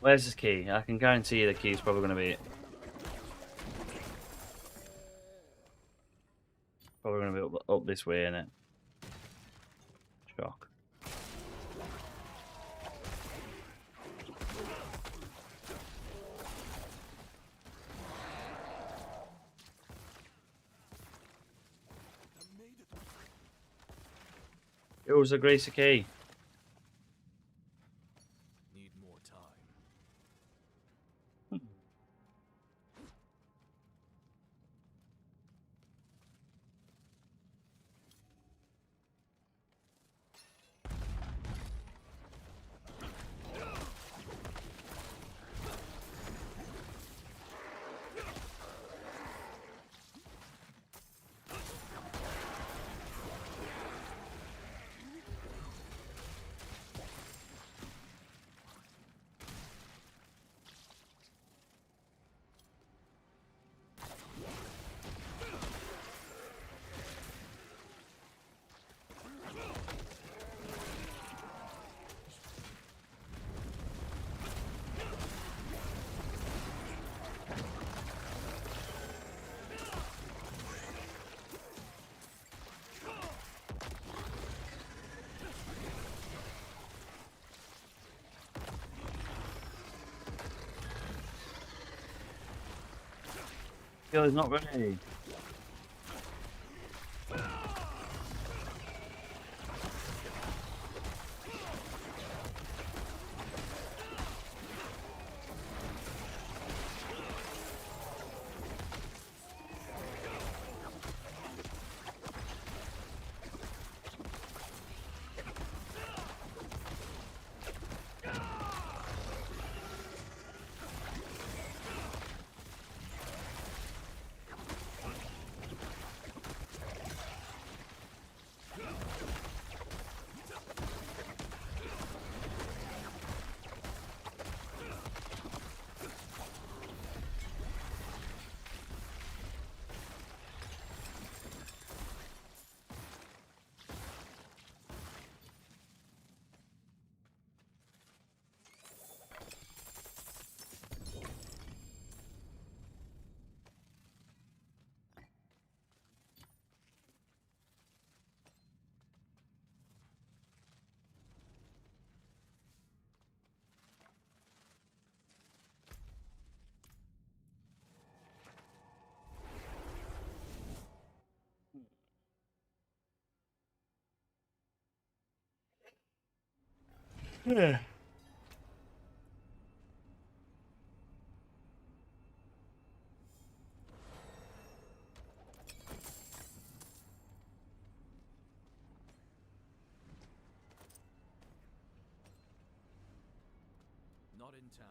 Where's his key? I can guarantee you the key's probably going to be up this way, innit? Shock. It was a Gracie Key. Need more time. Yo, he's not ready. Yeah. Not in town.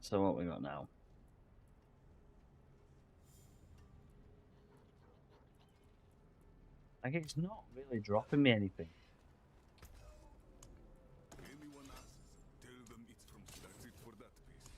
So what we got now? Like, it's not really dropping me anything. Anyone asks, tell them it's from. That's it for that piece.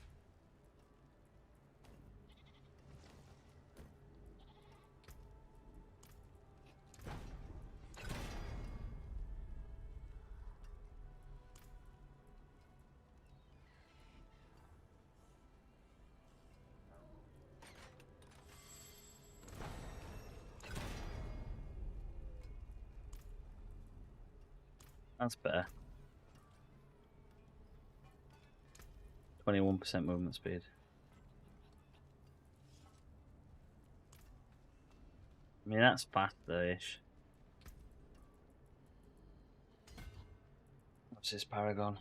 That's better. 21% movement speed. I mean, that's faster-ish. What's this Paragon?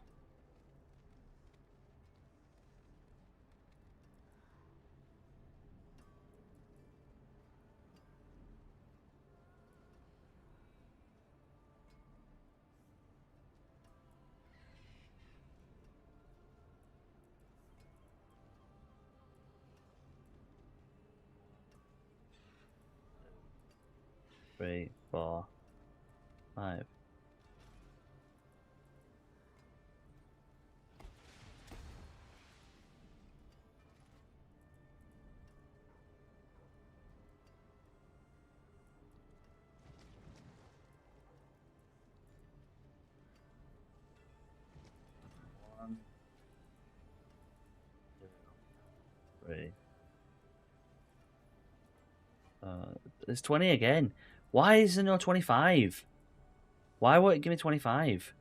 Three, 4, 5. One, 2, 3. It's 20 again. Why is there no 25? Why won't it give me 25?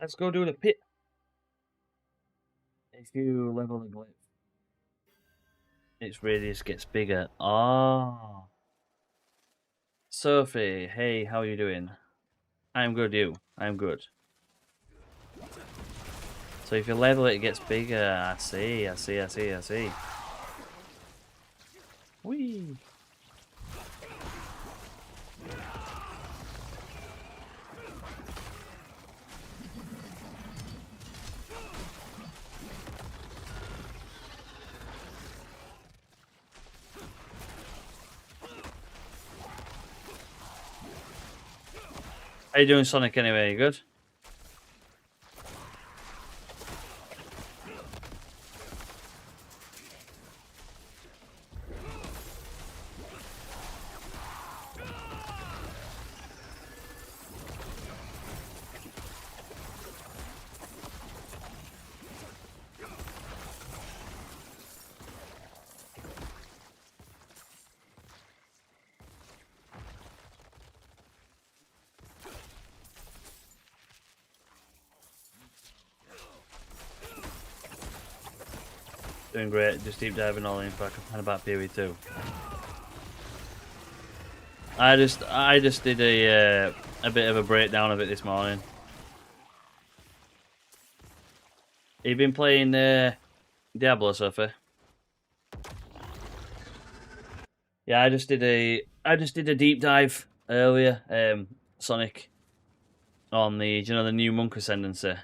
Let's go do the pit. If you level the glyph, its radius gets bigger. Ah. Sophie, hey, how you doing? I'm good, you. I'm good. So if you level it, it gets bigger. I see, I see, I see, I see. Whee! How you doing, Sonic, anyway? You good? Doing great, just deep diving all in back and about period 2. I just did a bit of a breakdown of it this morning. You've been playing Diablo, Sophie? Yeah, I just did a deep dive earlier, Sonic, on the the new Monk Ascendancy.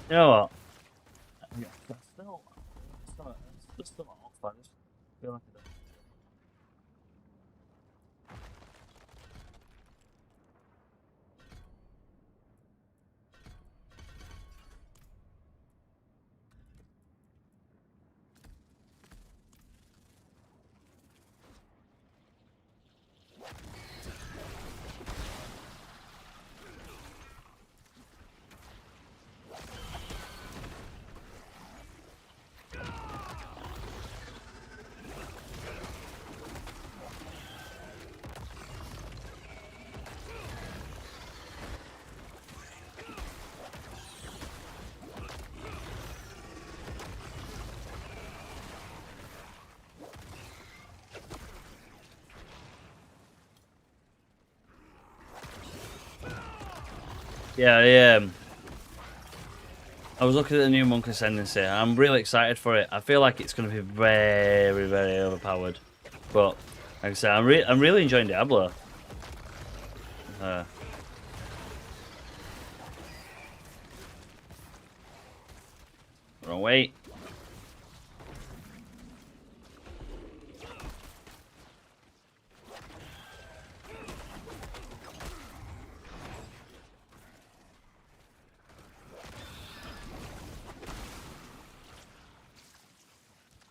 You know what? Yeah, that's still not off. I just feel like it. Yeah, I was looking at the new Monk Ascendancy. I'm really excited for it. I feel like it's going to be very, very overpowered. But like I said, I'm really enjoying Diablo. Wrong way.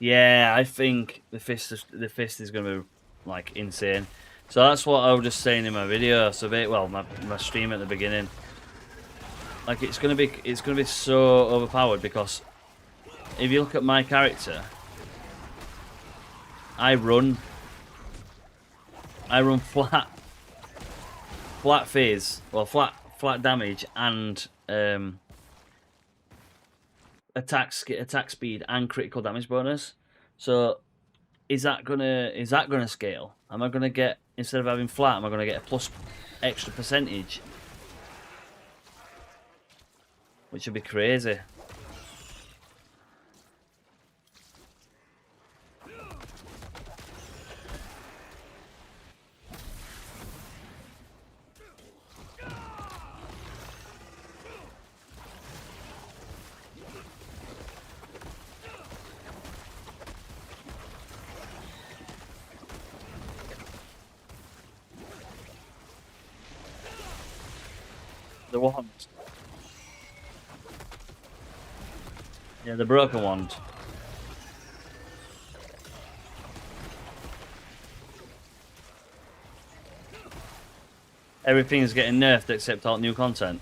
Yeah, I think the fist is going to be like insane. So that's what I was just saying in my video. So my stream at the beginning. Like it's gonna be so overpowered because if you look at my character, I run flat phase, well flat damage and attack speed and critical damage bonus. So is that gonna scale? Am I gonna get, instead of having flat, am I gonna get a plus extra percentage? Which would be crazy. The ones. Yeah, the broken wand. Everything's getting nerfed except all new content.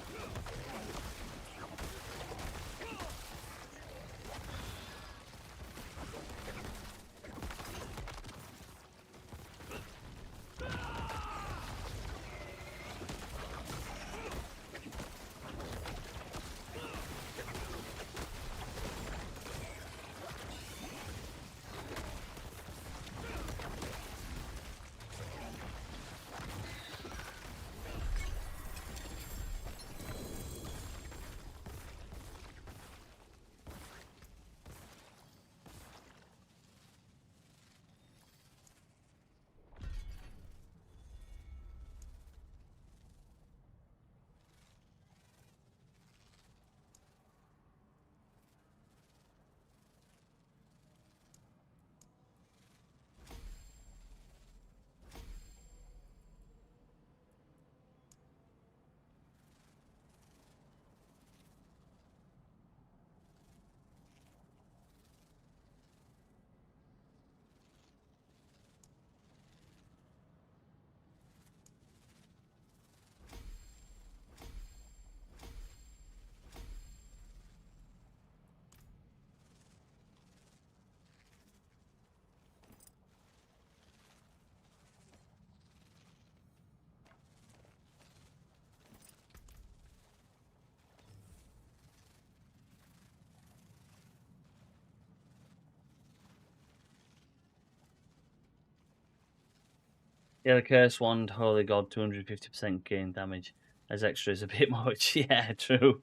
Yeah, the curse wand, holy god, 250% gain damage. As extra is a bit much. Yeah, true.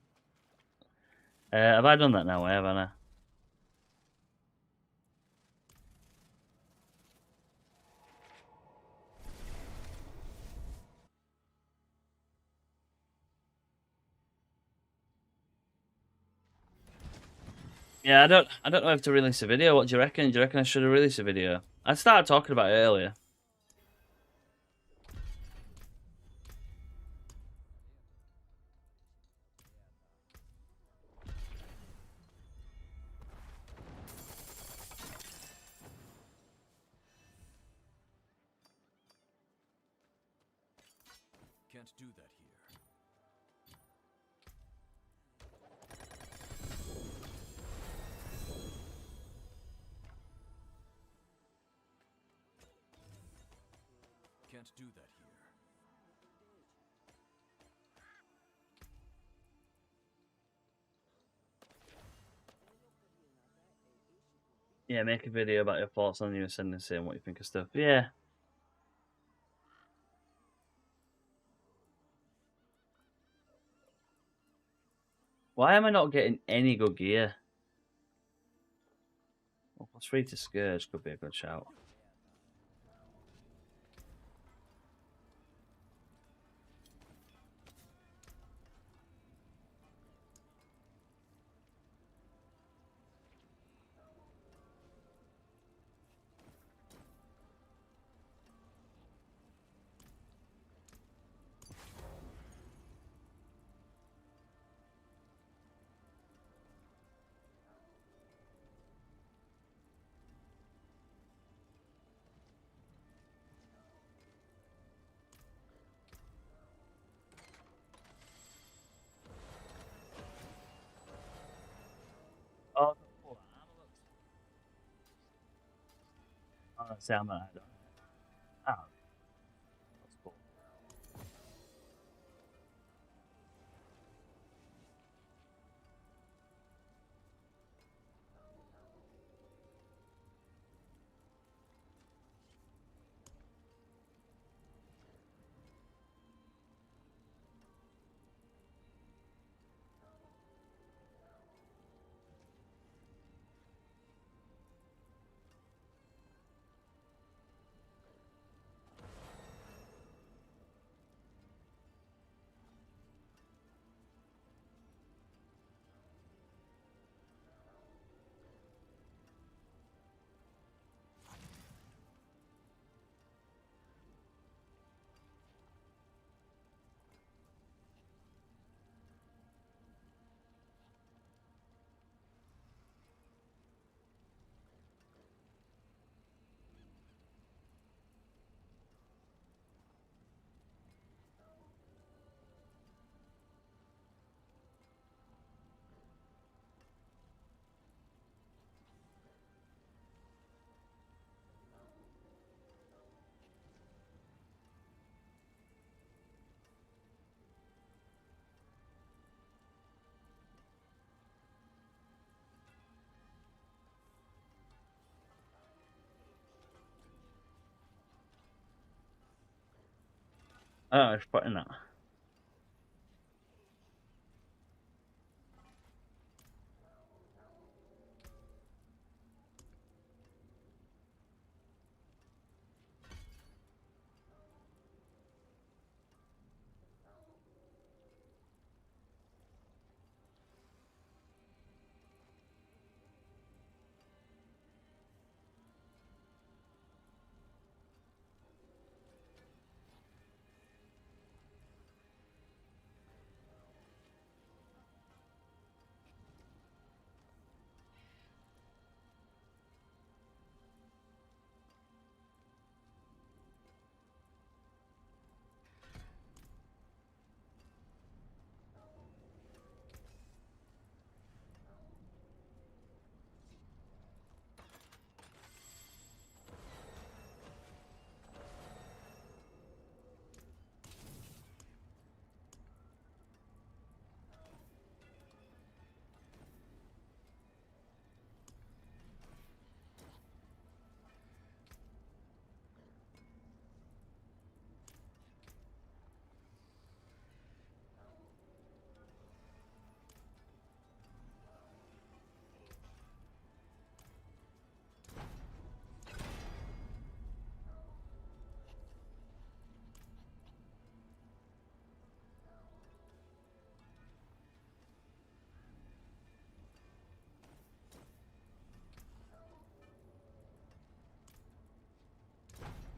Have I done that now? Haven't I? Yeah, I don't know if to release a video. What do you reckon? Do you reckon I should have released a video? I started talking about it earlier. Can't do that here. Can't do that here. Yeah, make a video about your thoughts on the Ascendancy and what you think of stuff. Yeah. Why am I not getting any good gear? Well, plus 3 to Scourge could be a good shout. Oh, see, I'm not. Oh, that's cool. I don't know if putting that.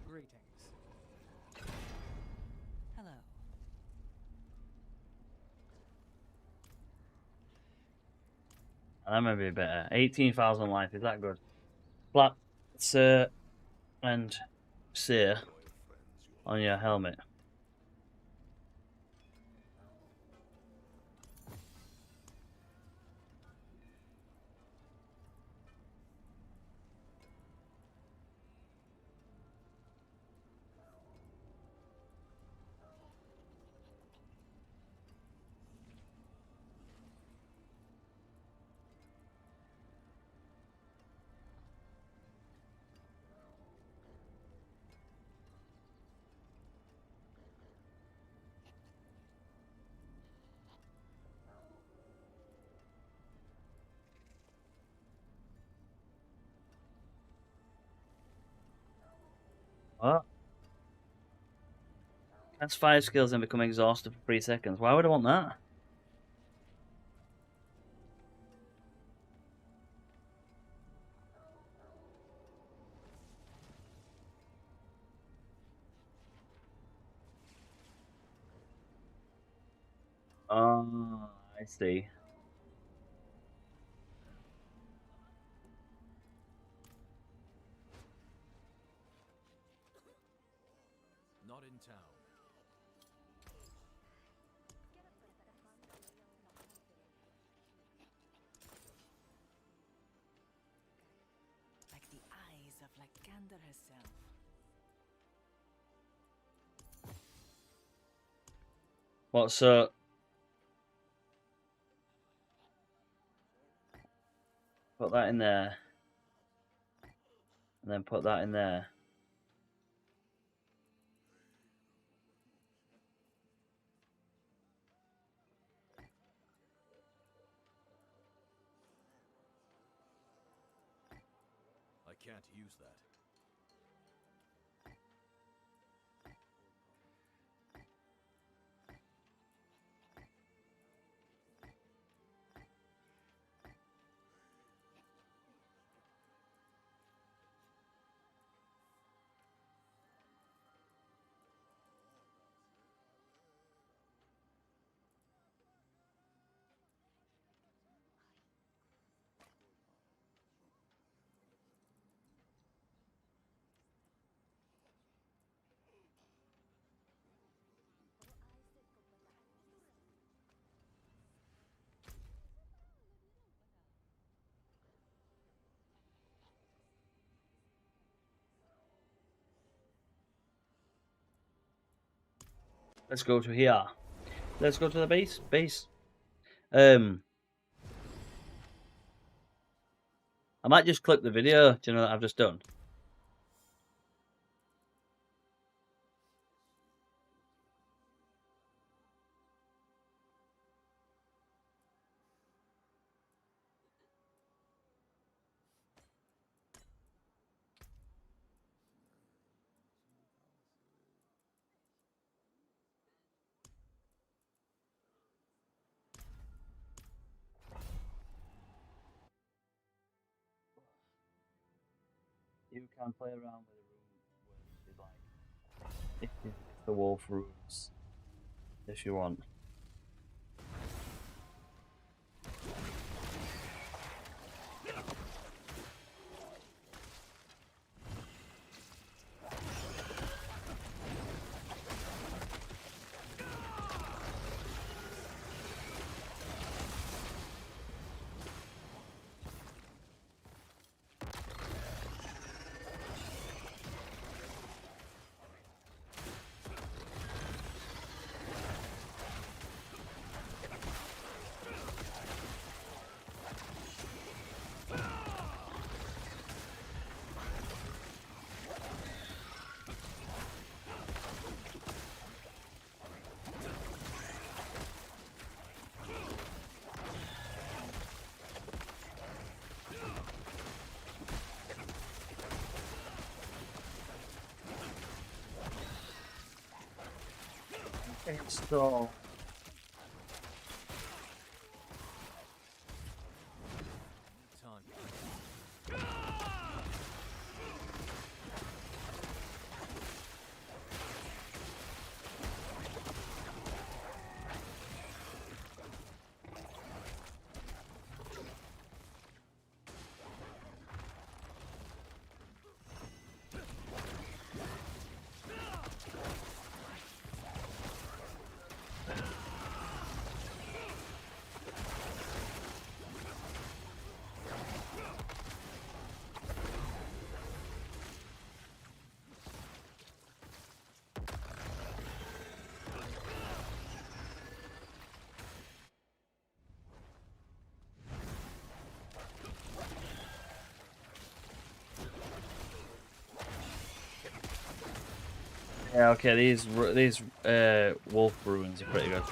Greetings. Hello. That might be better. 18,000 life, is that good? Flat, sir, and sir on your helmet. What? Cast 5 skills and become exhausted for 3 seconds. Why would I want that? Oh, I see. Not in town. Like the eyes of Lycander herself. What's put that in there. And then put that in there. I can't use that. Let's go to here. Let's go to the base. I might just clip the video, do you know, that I've just done. you can play around with a rune with like if the wolf runes if you want. So Time. yeah, okay, these wolf runes are pretty good.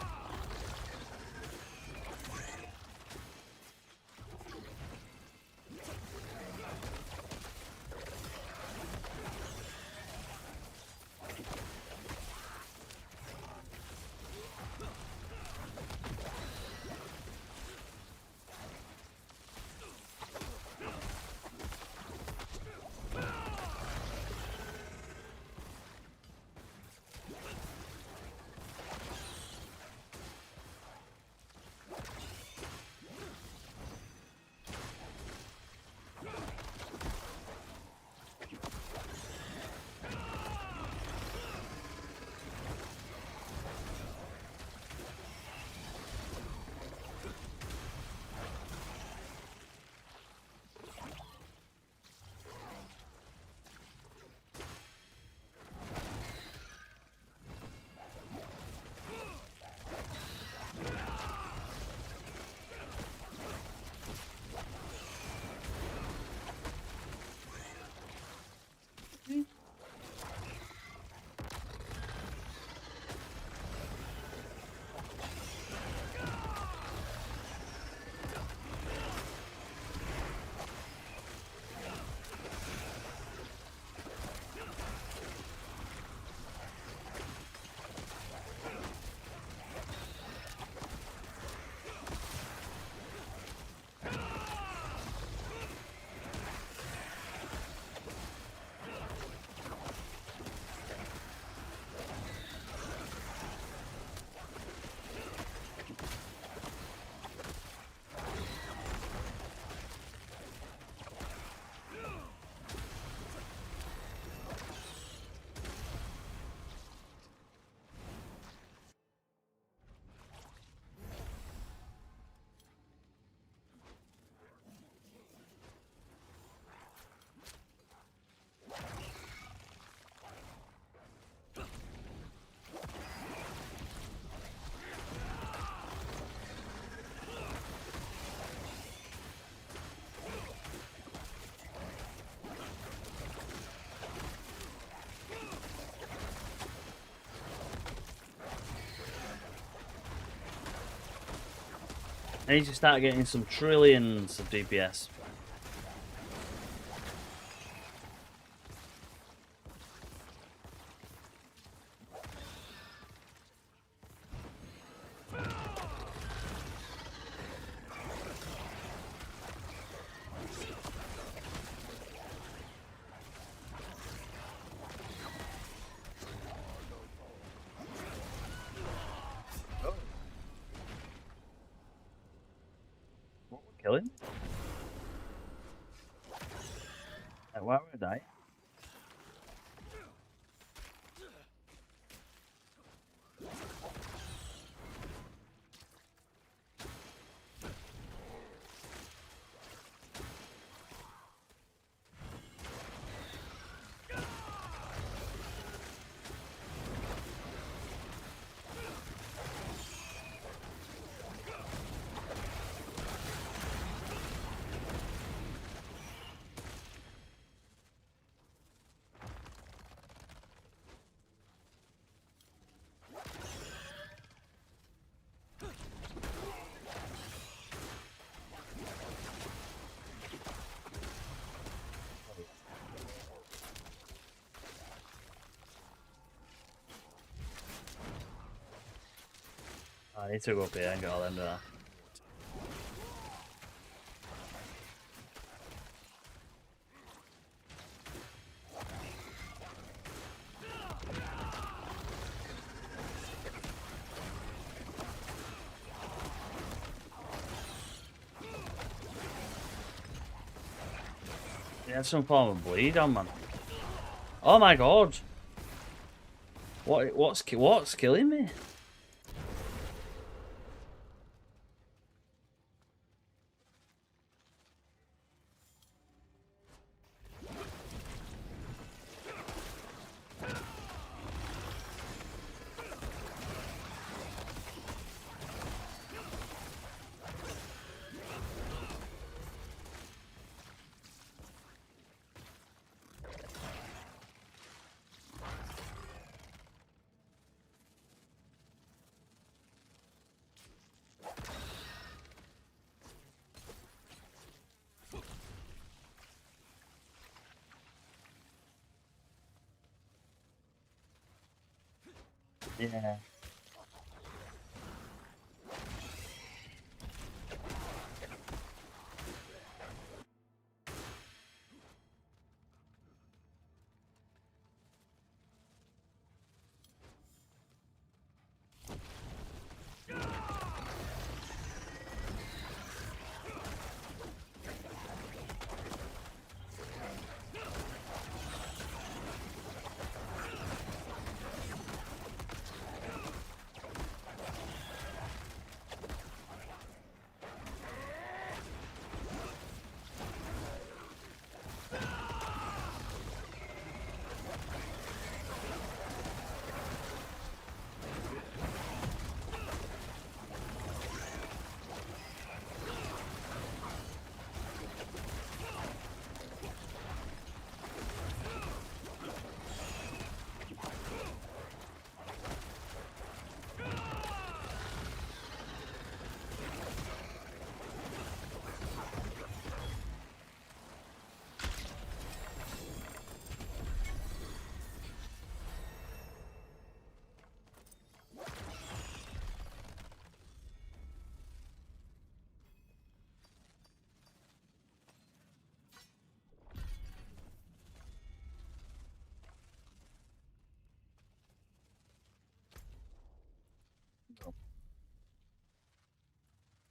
I need to start getting some trillions of DPS. killing? Like, why would I? I need to go up here and get all them there. He had some form of bleed on, man. Oh my god! What's killing me? Yeah.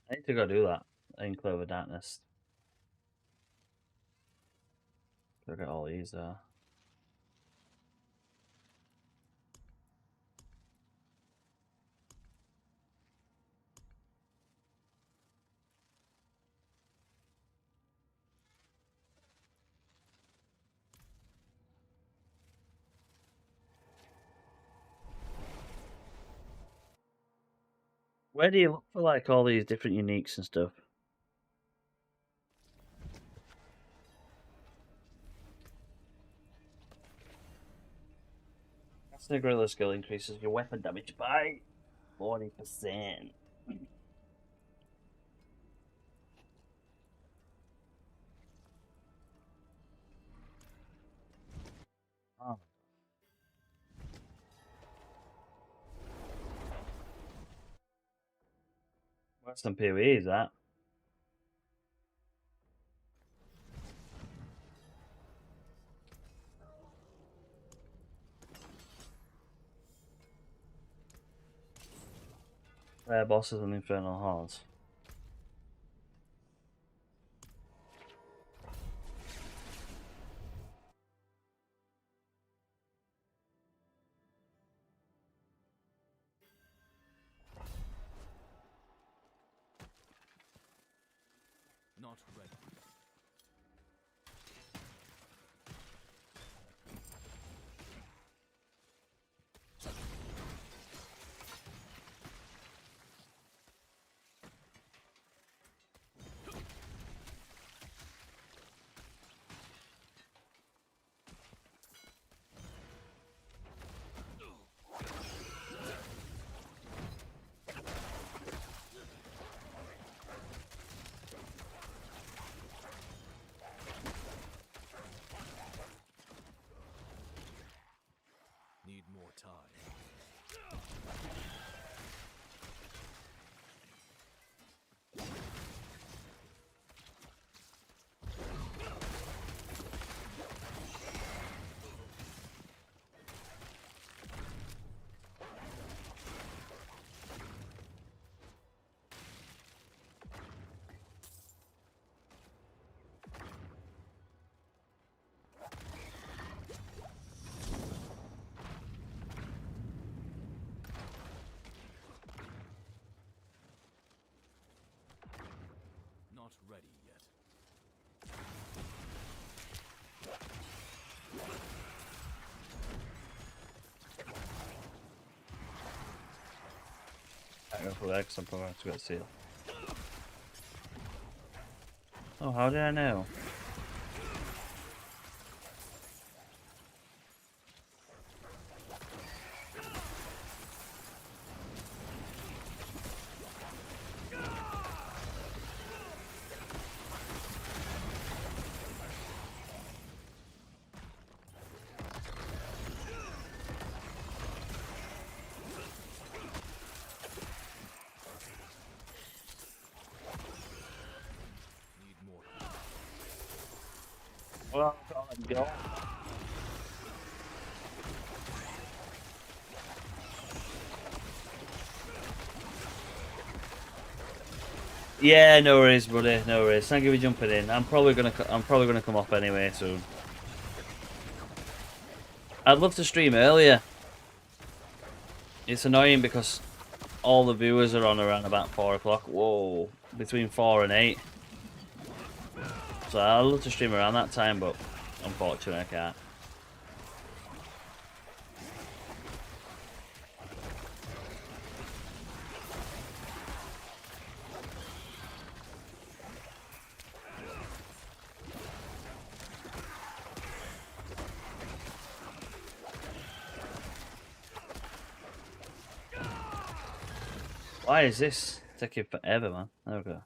I need to go do that. Enclave of Darkness. Look at all these there. Where do you look for like all these different uniques and stuff? That's the gorilla skill increases your weapon damage by 40%. Oh, what's some PoE is that? Rare bosses and infernal hordes. Not ready. Need more time. Not ready yet. I go for that because I'm probably going to see it. Oh, how did I know? Need more. Well, I'll go. Yeah, no worries, buddy. No worries. Thank you for jumping in. I'm probably gonna come off anyway soon. I'd love to stream earlier. It's annoying because all the viewers are on around about 4 o'clock. Whoa, between 4 and 8. So I'd love to stream around that time, but unfortunately I can't. Why is this taking forever, man? There we go.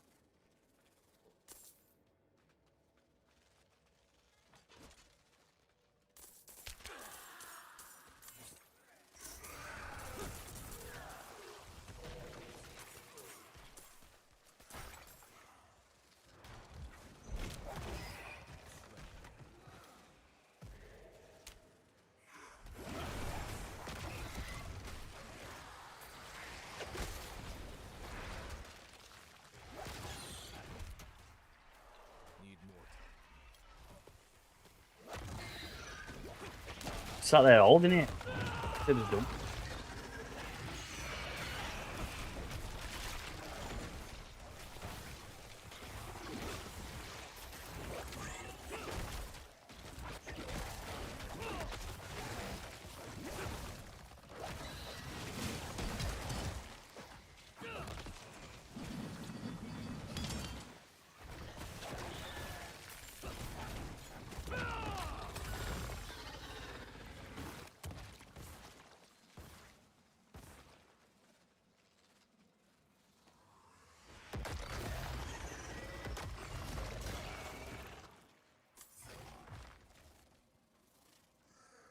Need more time. Sat there holding it. It was dumb.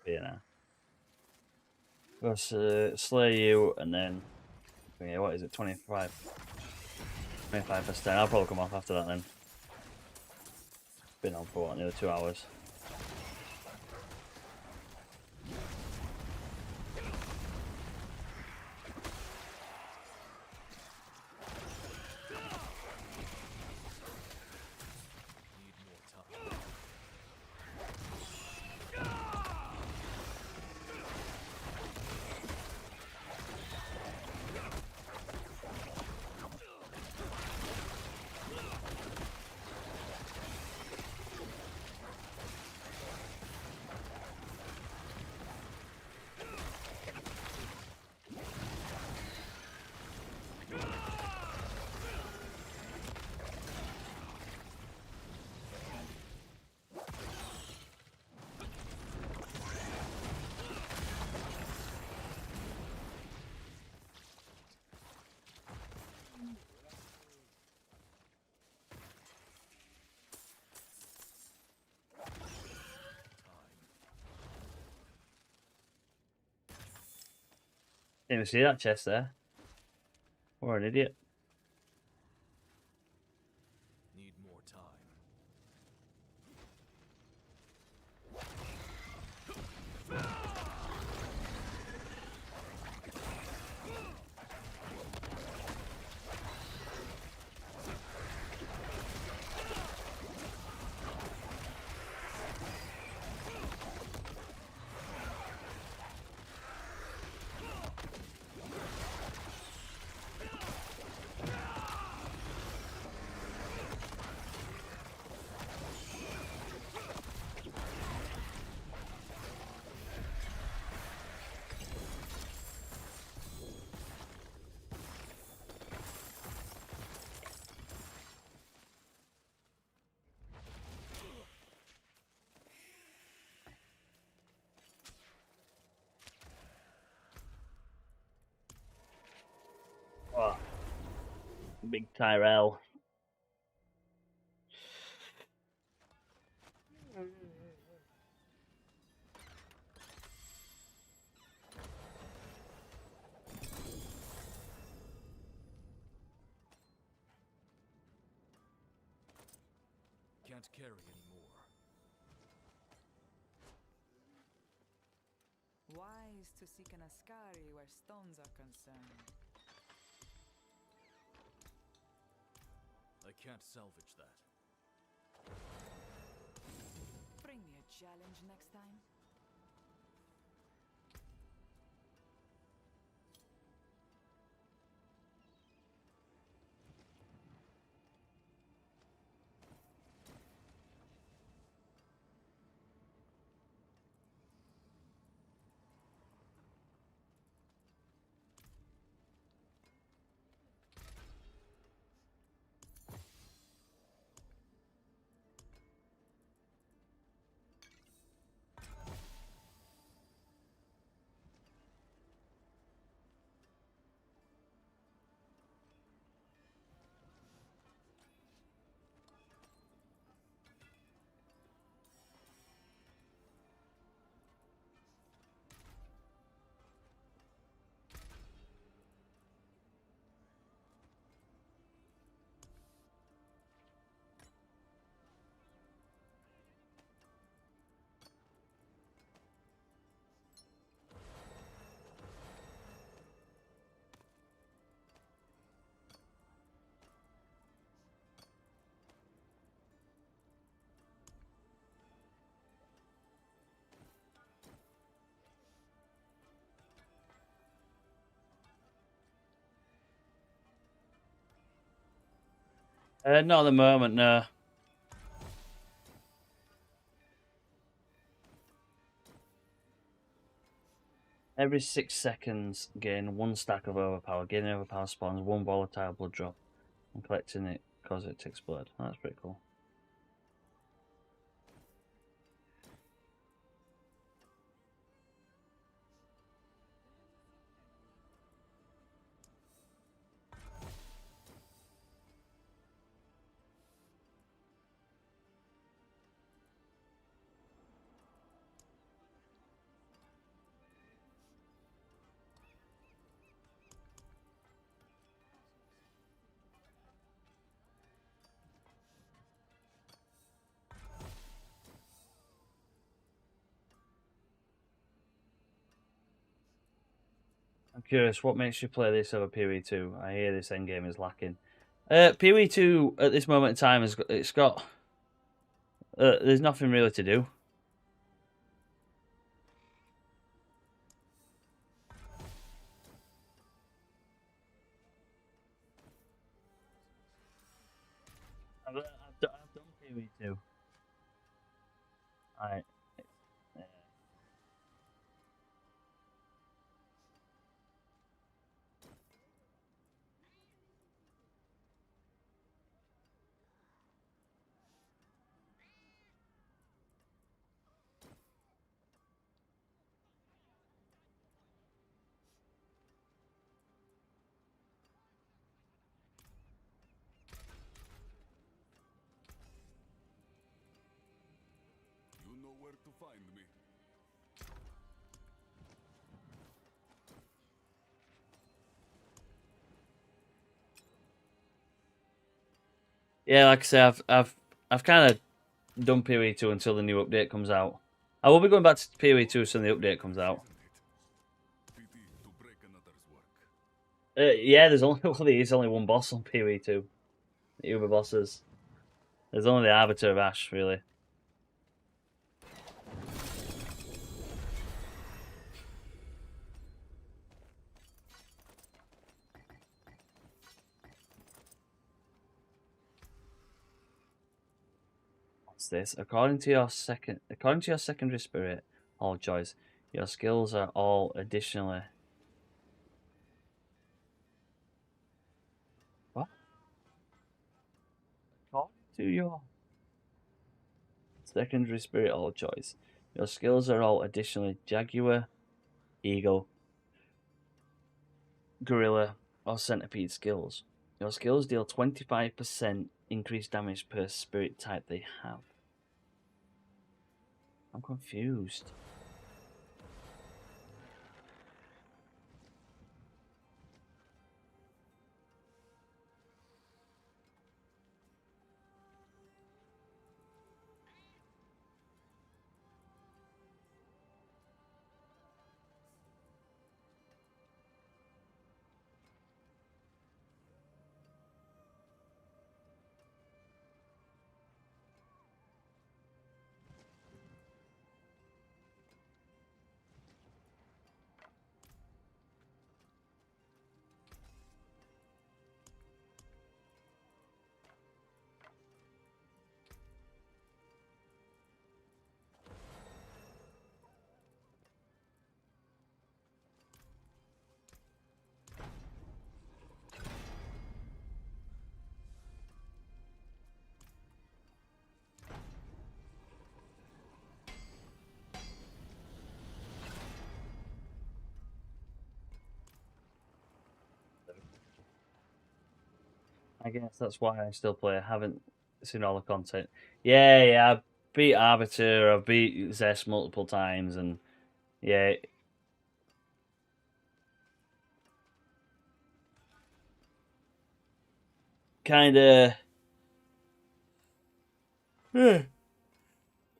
You know. Go slay you and then yeah, what is it? 25. 25%. I'll probably come off after that then. Been on for what, nearly 2 hours. Need more time. Didn't even see that chest there. Or an idiot. Need more time. Oh, big Tyrell. Can't carry anymore. Wise to seek an Ascari where stones are concerned. I can't salvage that. Bring me a challenge next time. Not at the moment, no. Every 6 seconds, gain 1 stack of overpower. Gaining overpower spawns 1 volatile blood drop. And collecting it causes it to explode. That's pretty cool. I'm curious, what makes you play this over PoE2? I hear this endgame is lacking. PoE2 at this moment in time it's got there's nothing really to do. I've done PoE2. I You know where to find me. Yeah, like I say, I've kind of done PoE 2 until the new update comes out. I will be going back to PoE 2 as soon as the update comes out. Pity to break another's work. Yeah, there's only one boss on PoE 2. The Uber bosses. There's only the Arbiter of Ash, really. What's this? According to your secondary spirit, all joys, your skills are all additionally. What? According to your secondary spirit, all joys, your skills are all additionally jaguar, eagle, gorilla, or centipede skills. Your skills deal 25% increased damage per spirit type they have. I'm confused. I guess that's why I still play. I haven't seen all the content. Yeah, I beat Arbiter, I beat Zest multiple times, and yeah, kind of, yeah,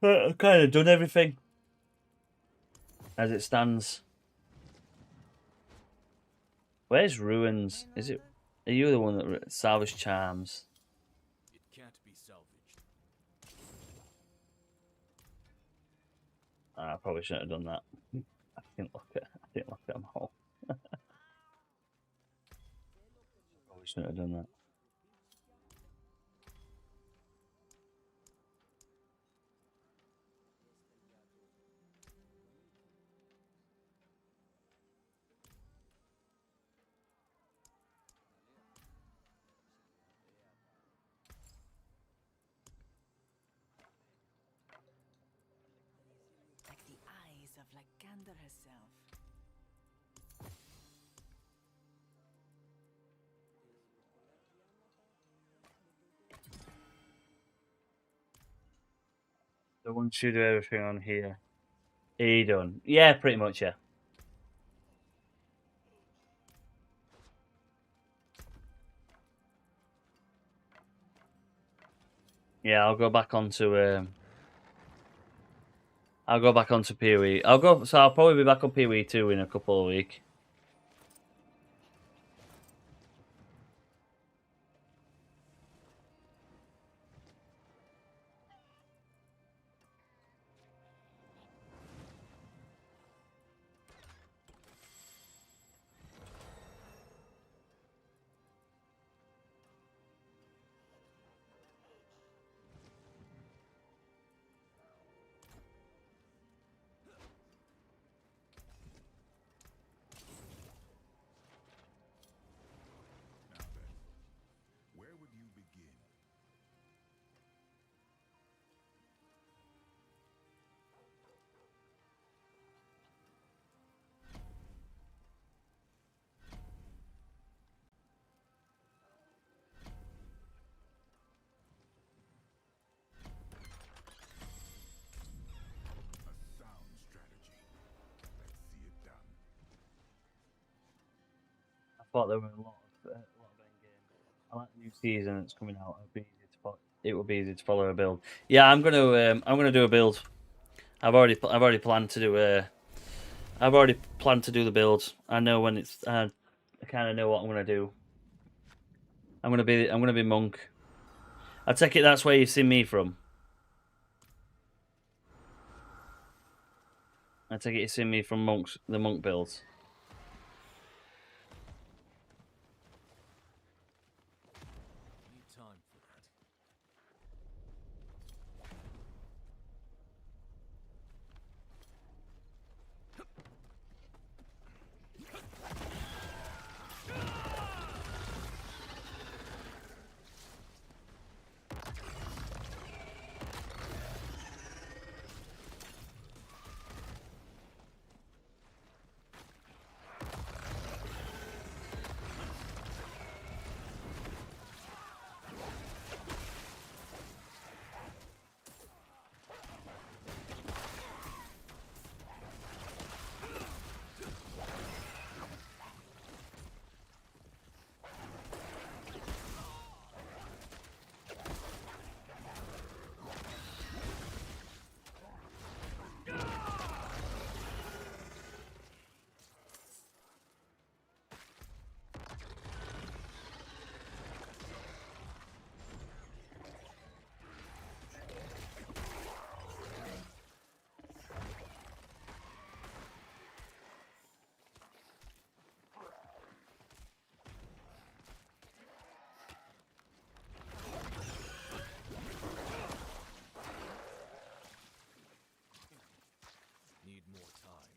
I've kind of done everything as it stands. Where's Ruins? Is it? Are you the one that salvage charms? It can't be salvaged. I probably shouldn't have done that. I didn't look at them all. Probably shouldn't have done that. Like the eyes of Lycander herself. So once you do everything on here, are you done? Yeah, pretty much, yeah. Yeah, I'll go back onto PoE. I'll probably be back on PoE 2 in a couple of weeks. Now then, where would you begin? A sound strategy. Let's see it done. I thought there were a lot of end games. I like the new season that's coming out. It'll be easy to it will be easy to follow a build. Yeah, I'm gonna do a build. I've already planned to do the build. I know when it's. I kind of know what I'm gonna do. I'm gonna be monk. I take it that's where you've seen me from. I take it you've seen me from the monk builds. Need time for that. Need more time.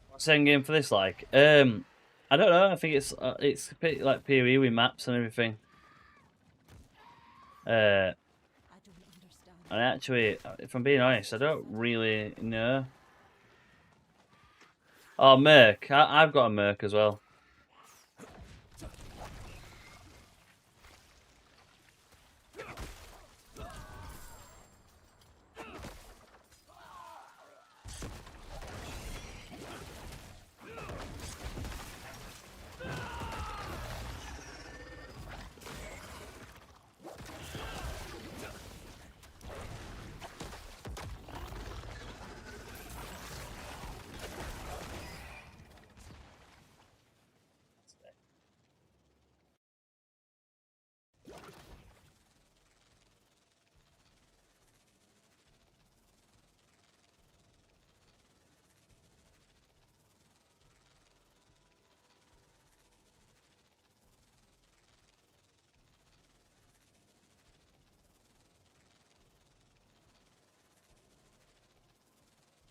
What's the end game for this like? I don't know. I think it's a bit like PoE with maps and everything. I don't understand. And actually, if I'm being honest, I don't really know. Oh, Merc. I've got a Merc as well.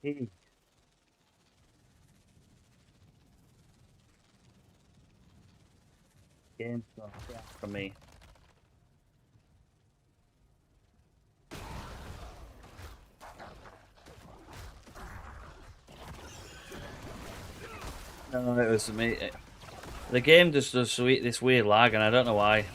Hey. Game for me. No, it was me. The game just does this weird lag, and I don't know why.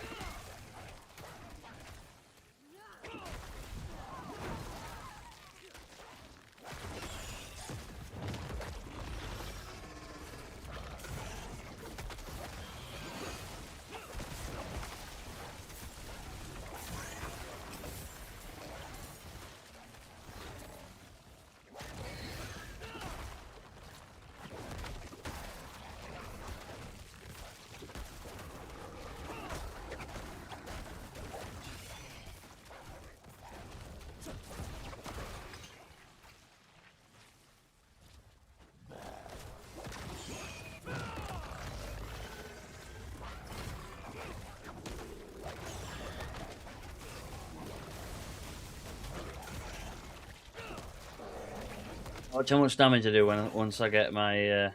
Watch how much damage I do once I get my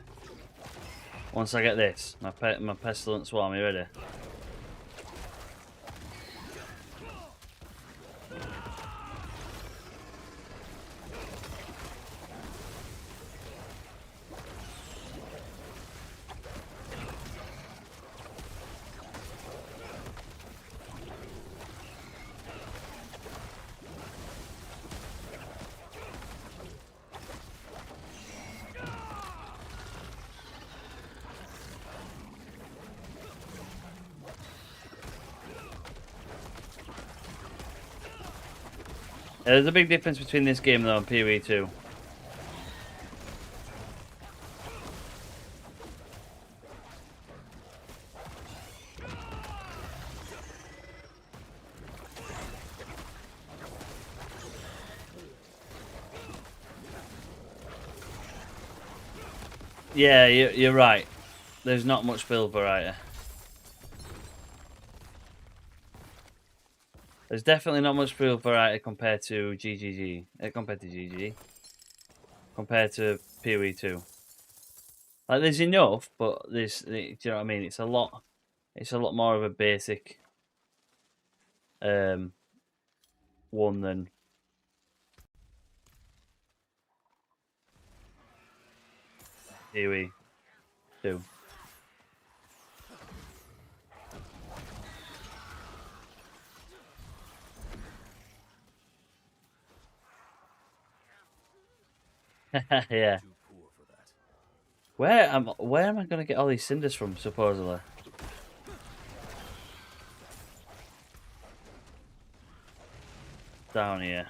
once I get this my pestilent swarm. Are you ready? There's a big difference between this game though and PoE 2. Yeah, you're right. There's not much build variety. There's definitely not much build variety compared to GGG. Compared to GGG. Compared to PoE 2. Like, there's enough, but there's, do you know what I mean? It's a lot more of a basic one than PoE 2. Yeah. Too poor for that. Where am I gonna get all these cinders from, supposedly? Down here.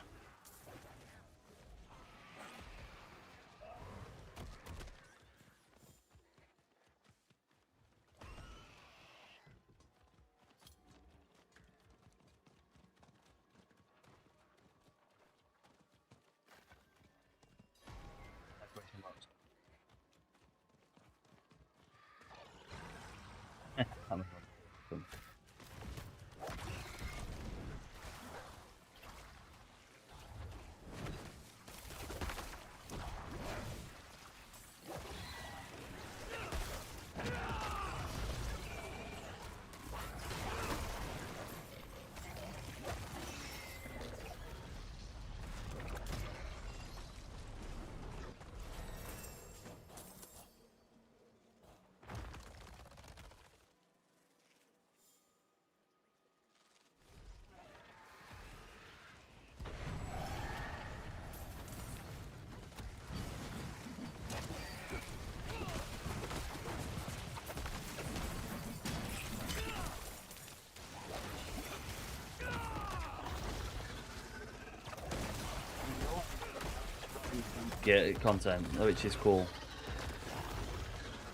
Get content, which is cool.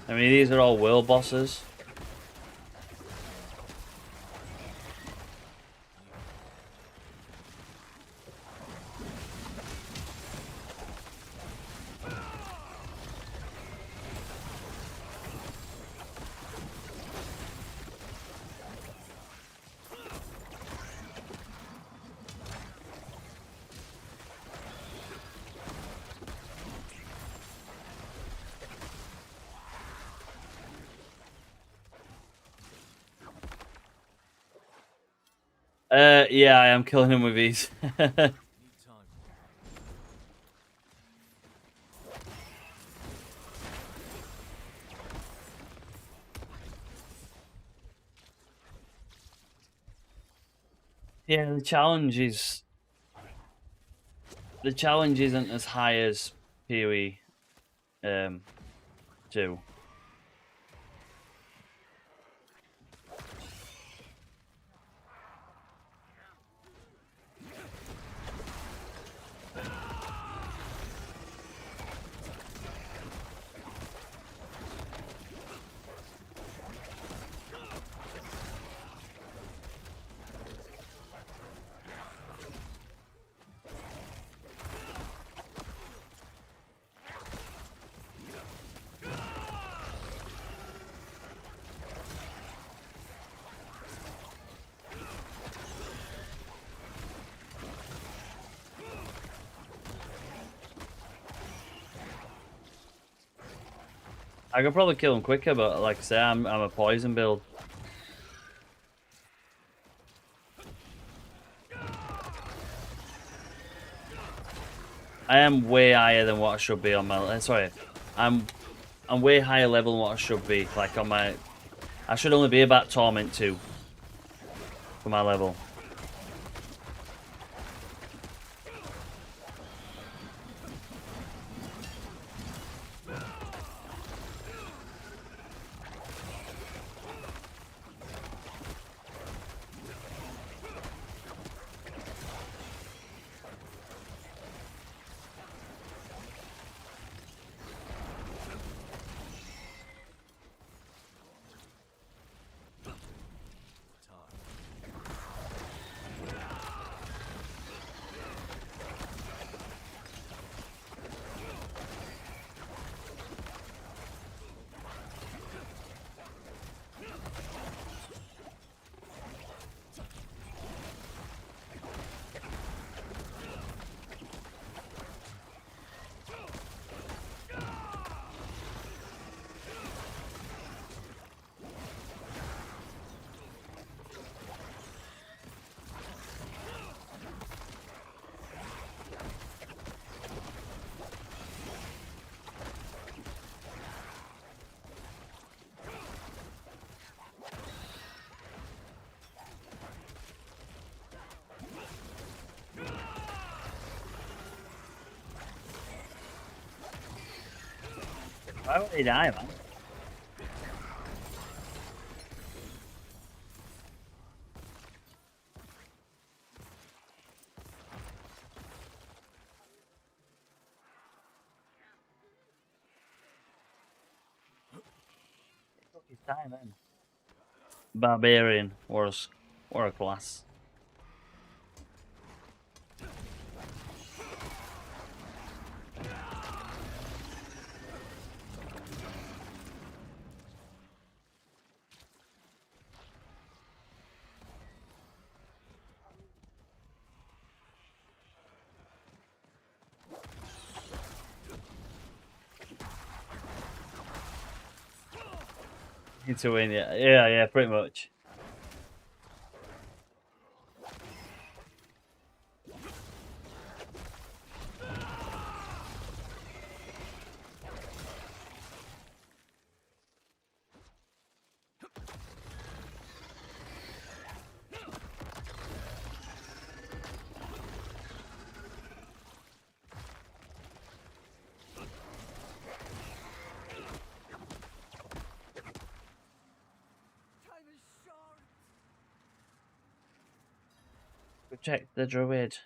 I mean, these are all world bosses. Yeah, I am killing him with these. Need time. Yeah, the challenge isn't as high as PoE 2. I could probably kill him quicker, but like I say, I'm a poison build. I am way higher than what I should be on my. Sorry, I'm way higher level than what I should be. Like on my, I should only be about Torment 2 for my level. Why would he die, man? He took his time then. Barbarian, what a class. Need to win, yeah. Yeah, pretty much. Protect the druid.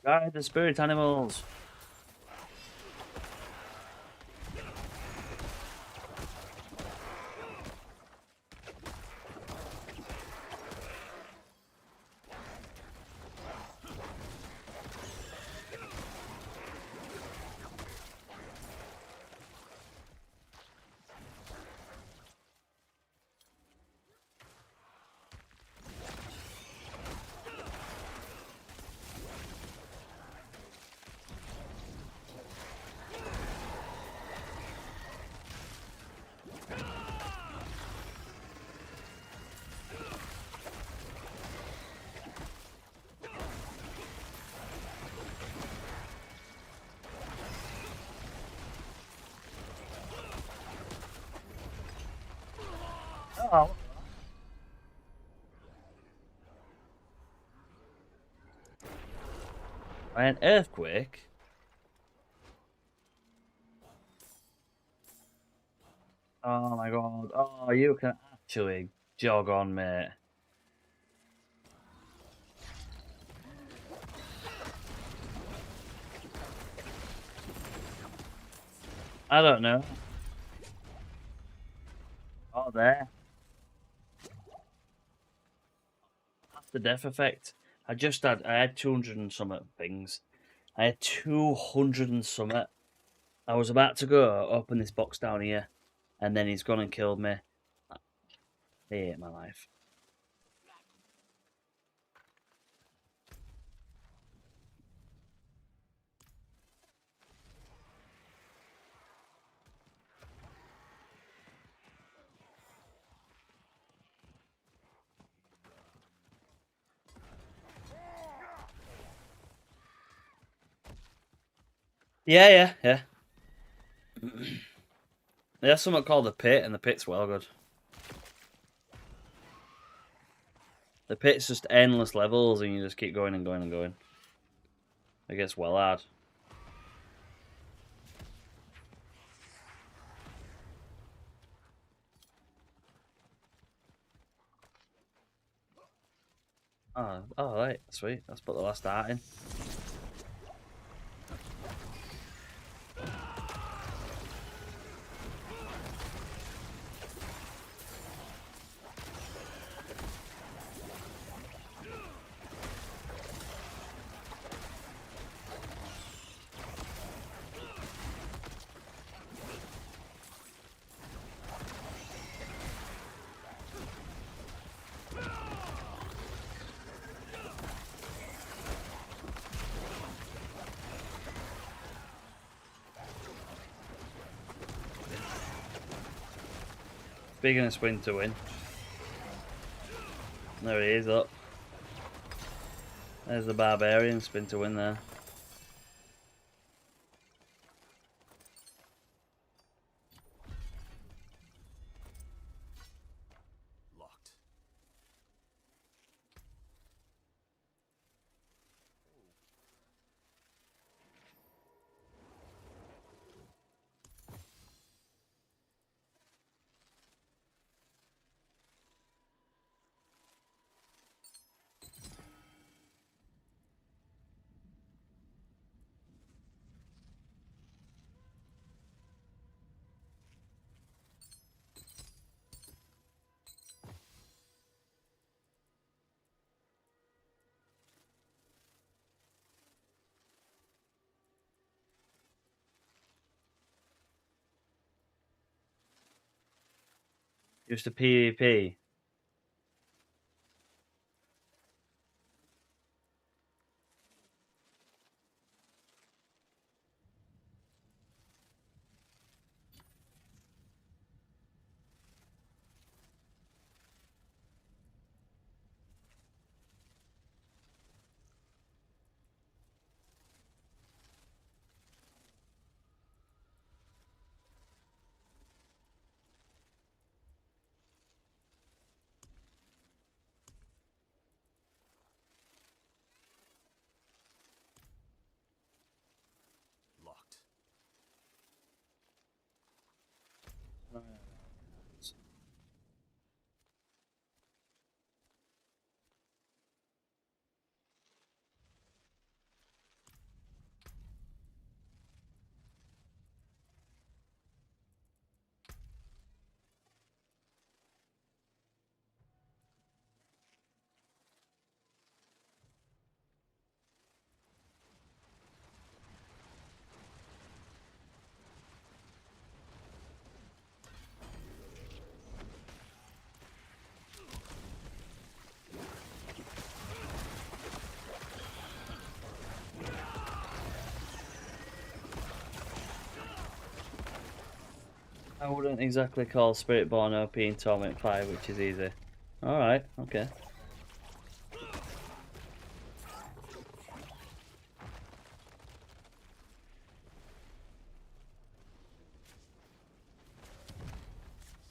Guide the spirit animals. Oh. An earthquake? Oh my god. Oh, you can actually jog on, mate. I don't know. Oh, there. That's the death effect. I had 200 and something things. I had 200 and something. I was about to go open this box down here, and then he's gone and killed me. I hate my life. Yeah. There's something called the pit, and the pit's well good. The pit's just endless levels, and you just keep going and going and going. It gets well hard. Oh, right, sweet. Let's put the last art in. Big and a spin to win. There he is, up. There's the barbarian spin to win there. Locked. Just a PvP. Locked. I wouldn't exactly call Spiritborn OP in Torment 5, which is easy. Alright, okay.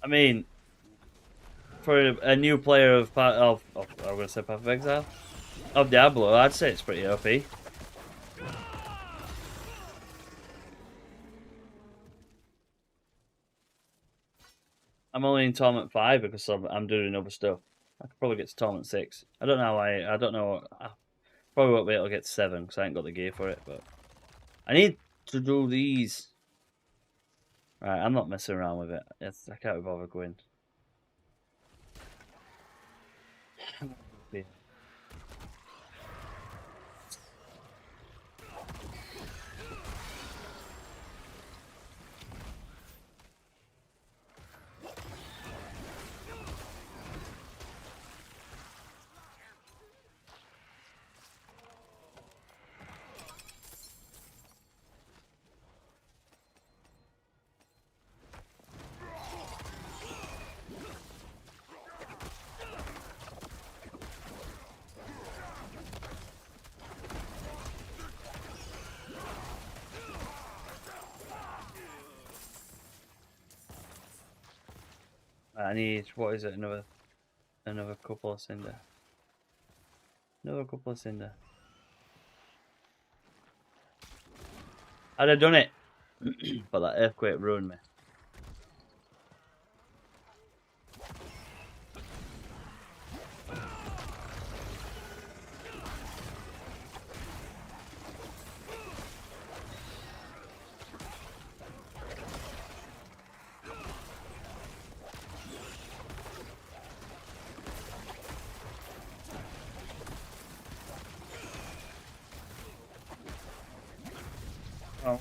I mean, for a new player of I'm gonna say Path of Exile, of Diablo, I'd say it's pretty OP. I'm only in Torment 5 because I'm doing other stuff. I could probably get to Torment 6. I don't know why. I don't know. I probably won't be able to get to 7 because I ain't got the gear for it. But I need to do these. Right, I'm not messing around with it. I can't be bothered going. I need, what is it, another couple of cinder. Another couple of cinder. I'd have done it, but that earthquake ruined me. Oh.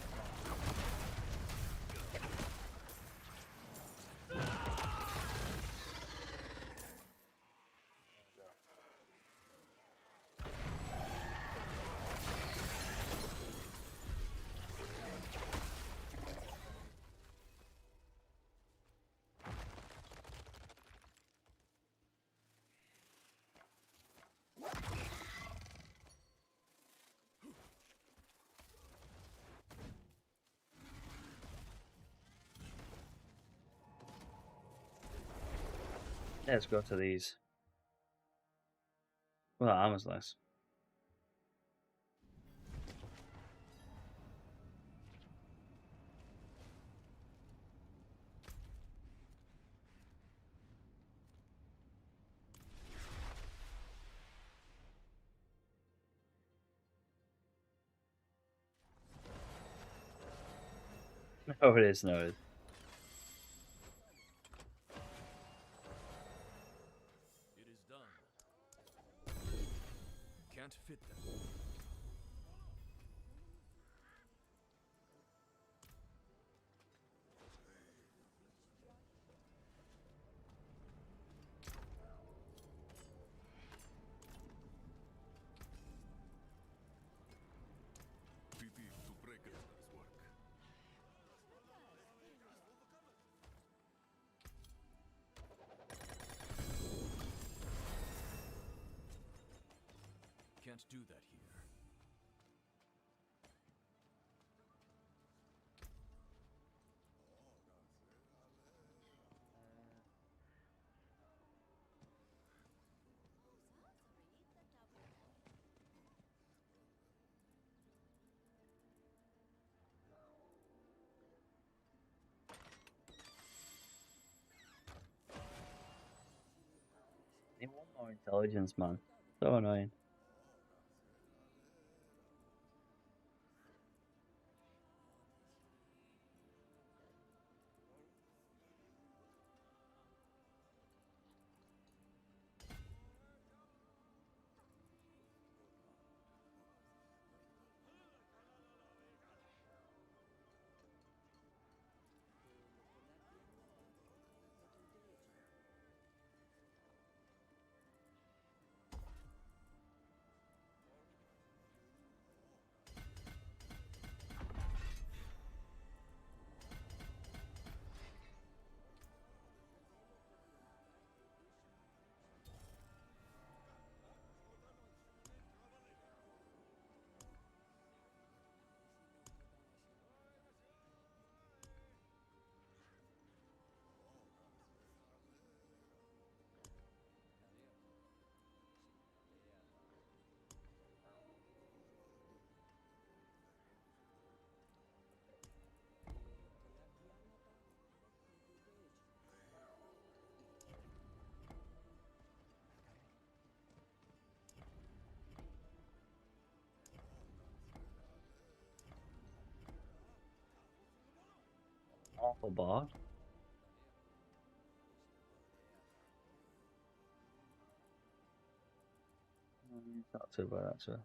Let's go to these. Well, that armor's less. No, it is. No, it is. It is done. Can't fit them. Pity to break Esmer's work. Can't do that here. They want more intelligence, man. So annoying. Awful bot. It's not too bad actually.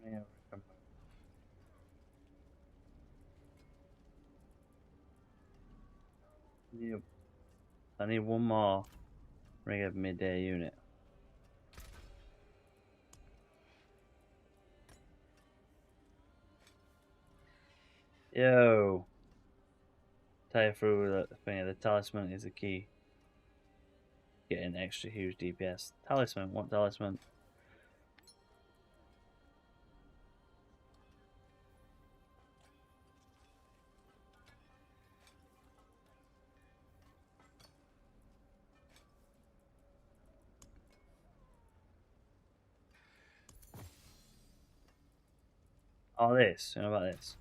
Yeah, yep. I need one more ring of midday unit. Yo, tie through the thing. The talisman is the key. Getting extra huge DPS. Talisman. What talisman? Oh, this. You know about this?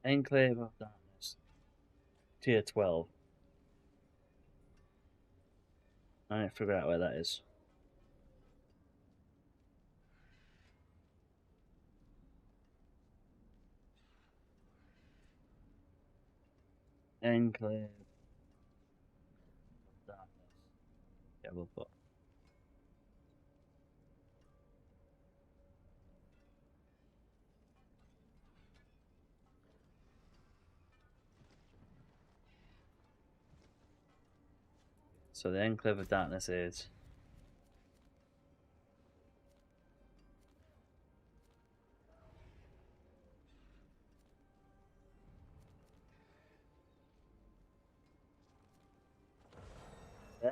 Enclave of Darkness. Tier 12. I need to figure out where that is. Enclave of Darkness. Yeah, we'll put. So the Enclave of Darkness is. Yeah.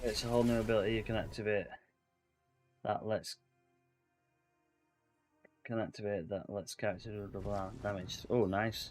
It's a whole new ability you can activate. That lets character do double damage. Oh, nice.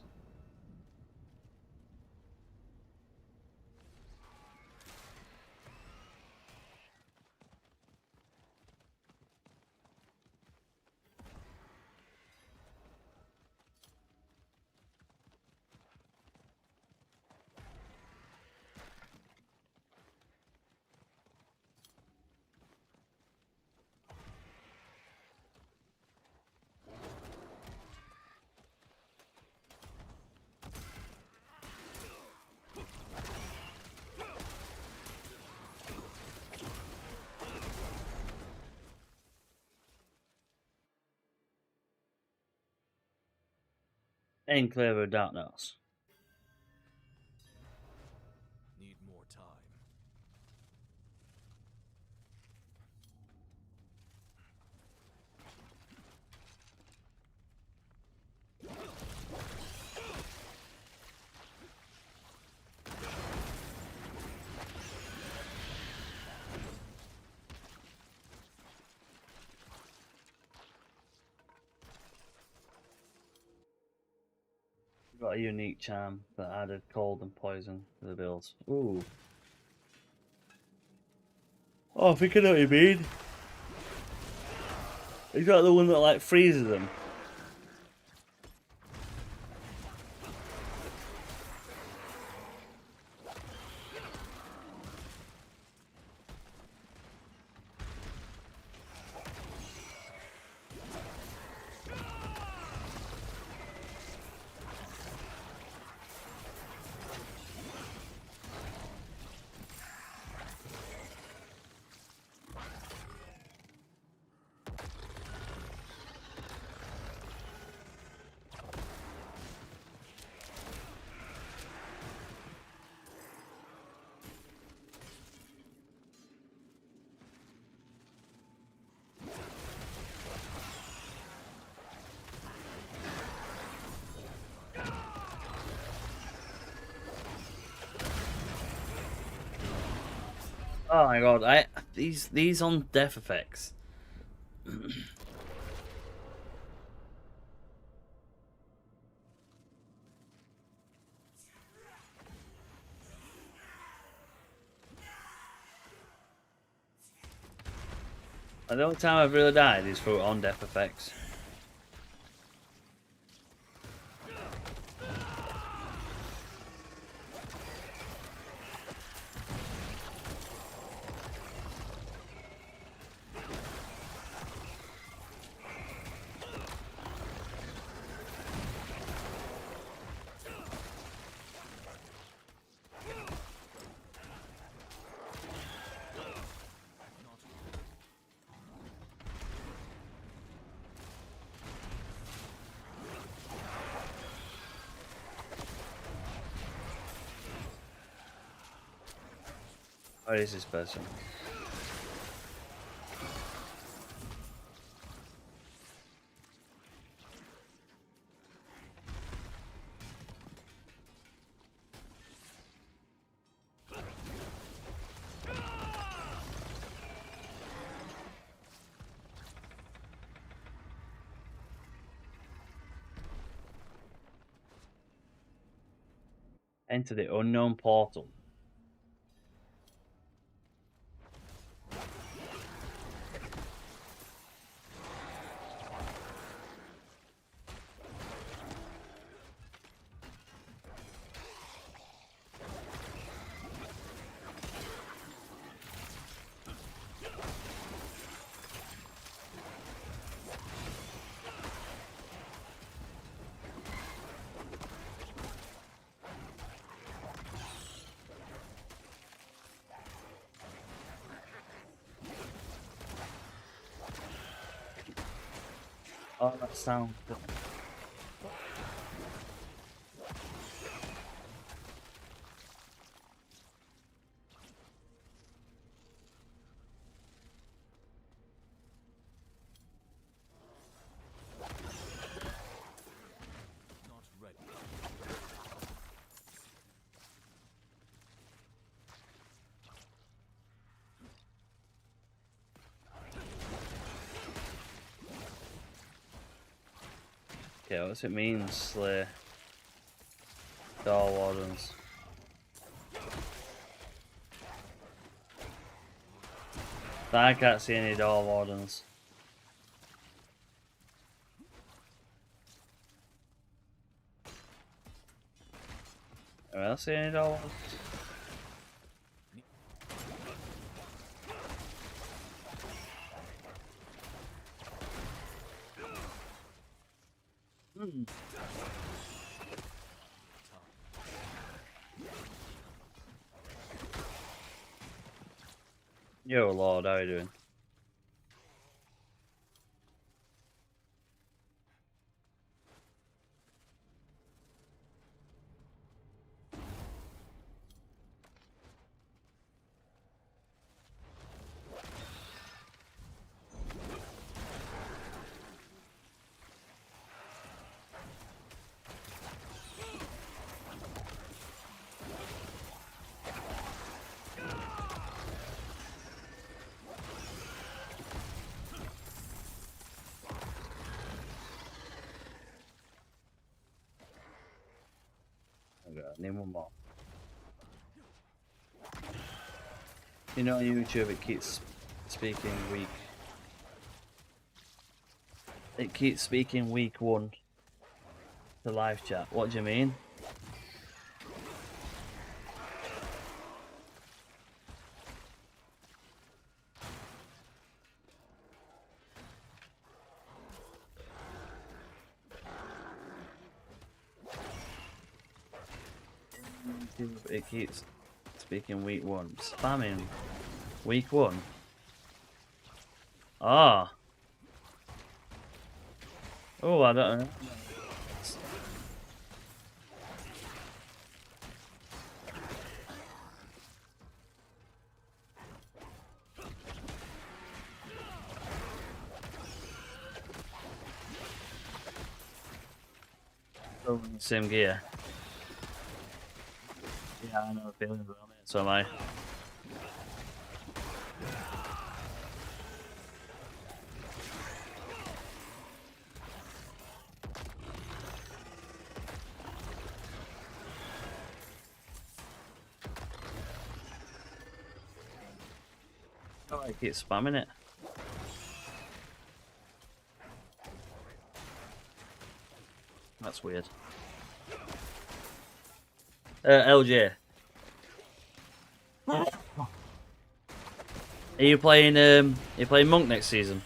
Enclave of Darkness. Need more time. Got a unique charm that added cold and poison to the builds. Ooh. Oh, I think I know what you mean. Is that the one that like freezes them? Oh my god! These on death effects. The only time I've really died is for on death effects. Where is this person? Enter the unknown portal. Oh, that sounds good. Not ready. Okay, what's it mean, slay door wardens? I can't see any door wardens. I don't see any door wardens. Hmm. Yo, Lord, how you doing? Okay, name one more. You know, on YouTube it keeps speaking week. It keeps speaking week 1. The live chat. What do you mean? It keeps speaking week 1. Spamming week 1. Ah. Oh, I don't know. Same gear. Yeah, I know the feeling about it. So am I. Oh, I keep spamming it. That's weird. LJ. Are you playing Monk next season?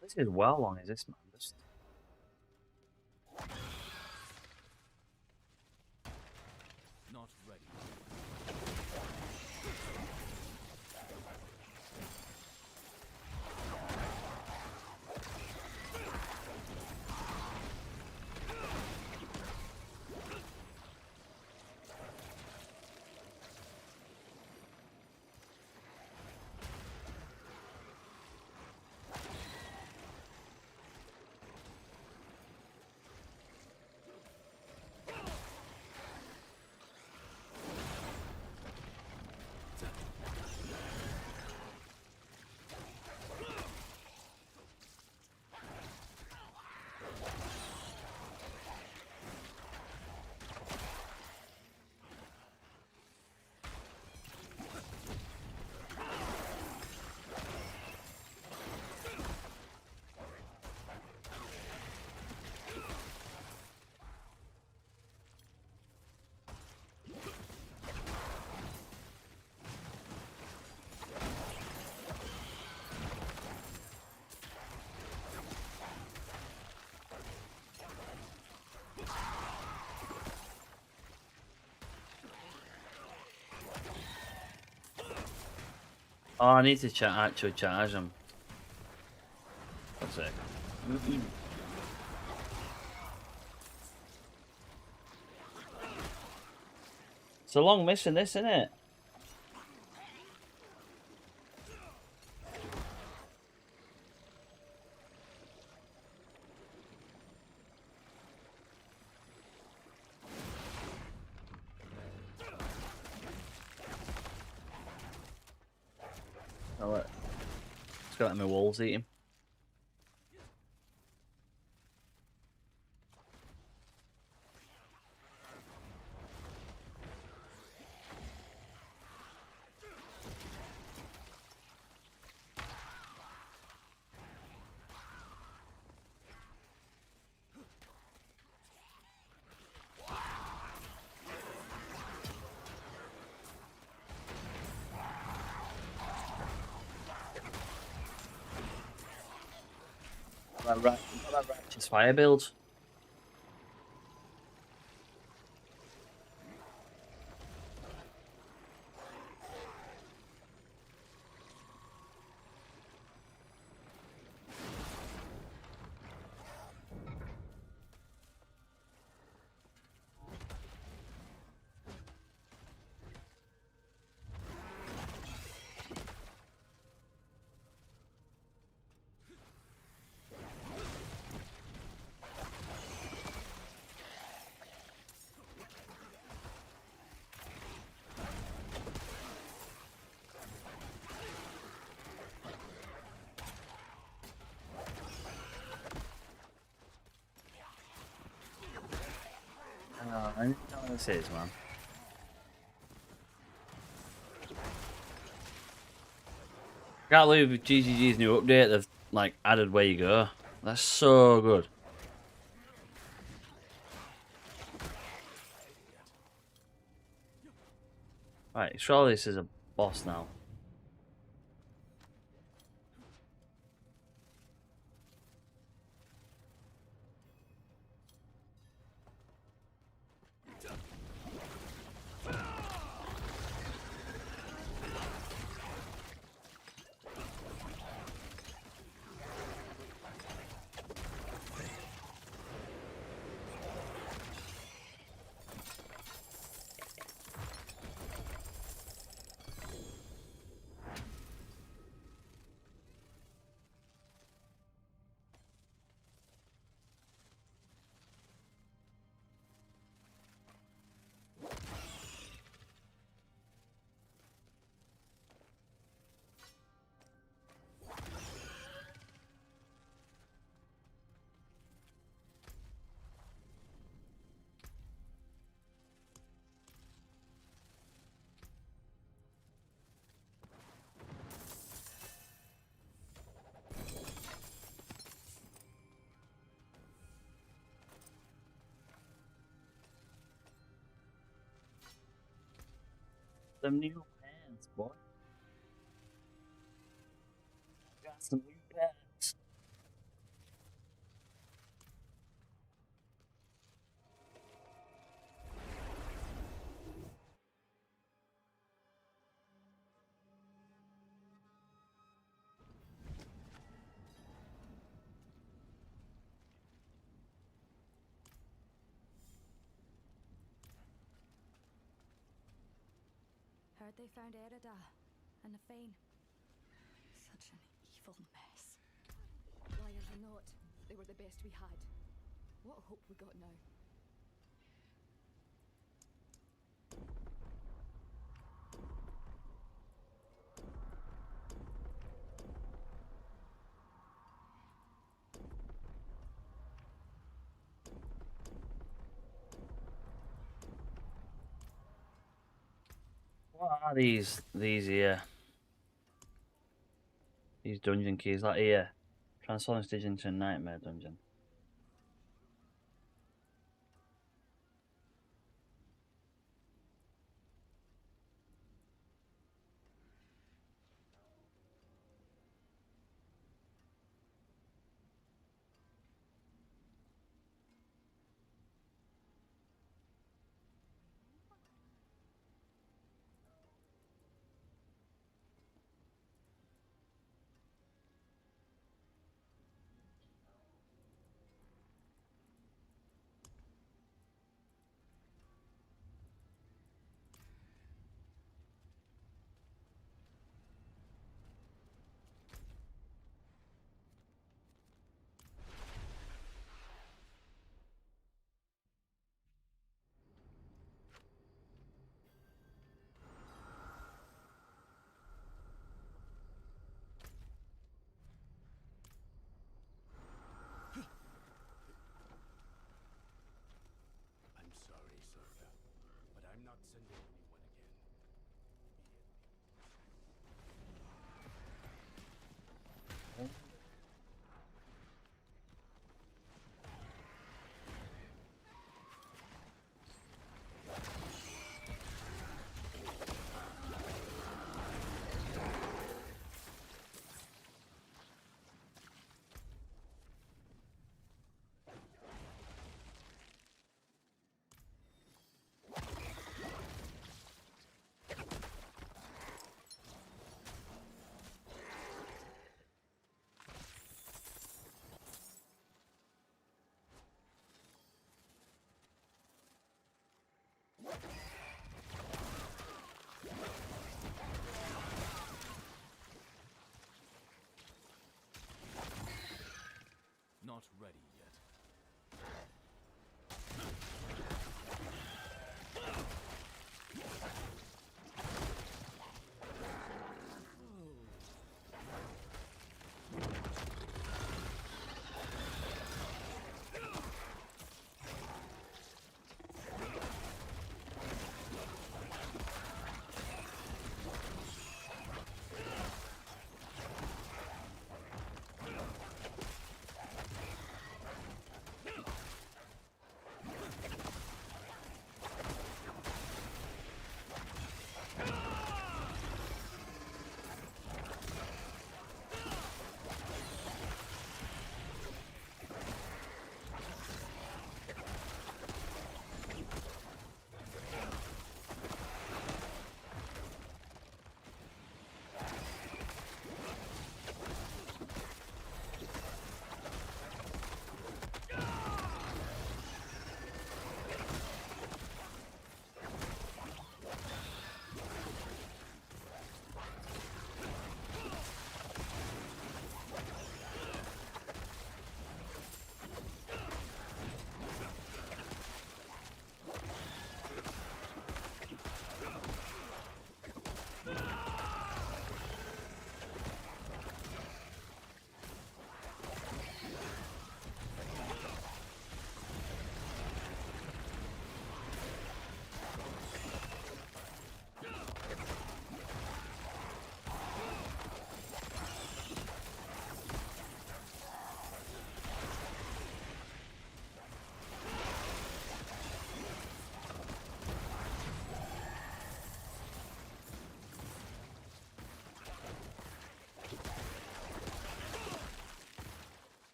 This is well long, is this, man? Just... Not ready. Oh, I need to actually charge them. That's it. It's a long mission, this, isn't it? Oh, look. It's got my wolves eat him. That righteous fire build. Oh, I don't know what this is, man. Can't believe with GGG's new update they've like added where you go. That's so good. Right, surely this is a boss now. Some new pants, boy. Got some new pants. Heard they found Erida and the Fane. Such an evil mess. Liars or not, they were the best we had. What hope we got now? What are these here? These dungeon keys, like here. Transform stage into a nightmare dungeon.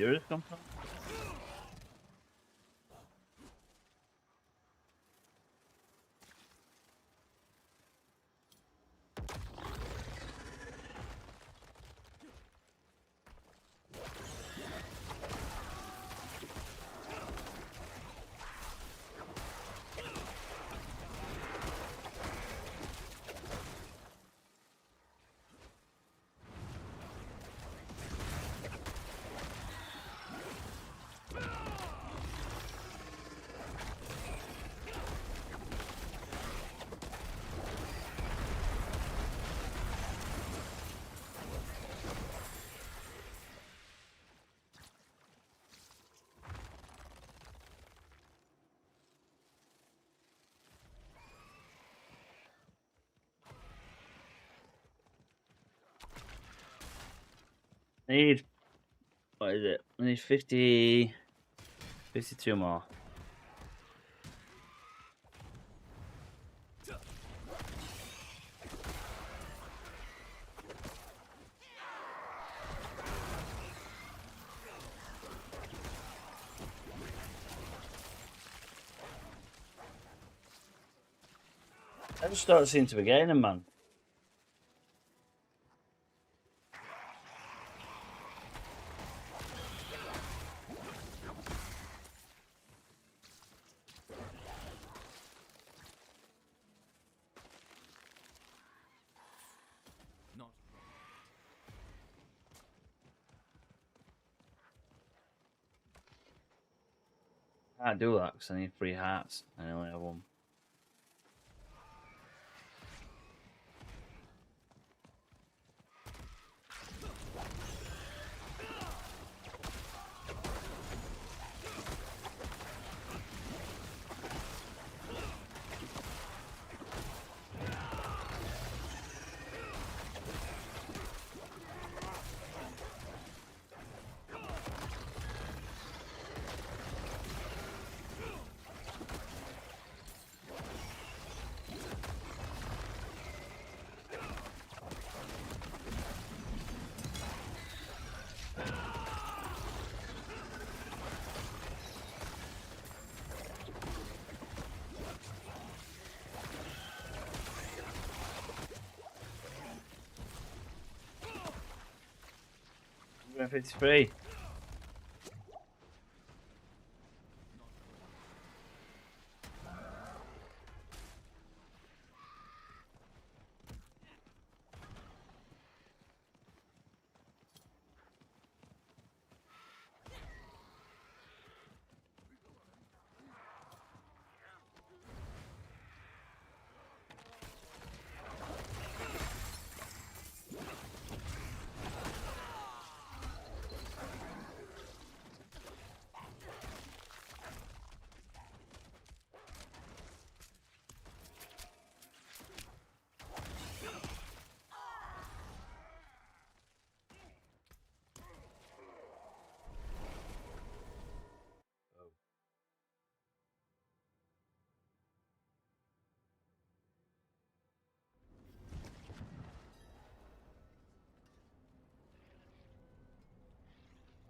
yours come from? Need, what is it? I need 50, 52 more. I just don't seem to be getting them, man. Not I can't do that because I need 3 hearts. I only have 1. I'm 53.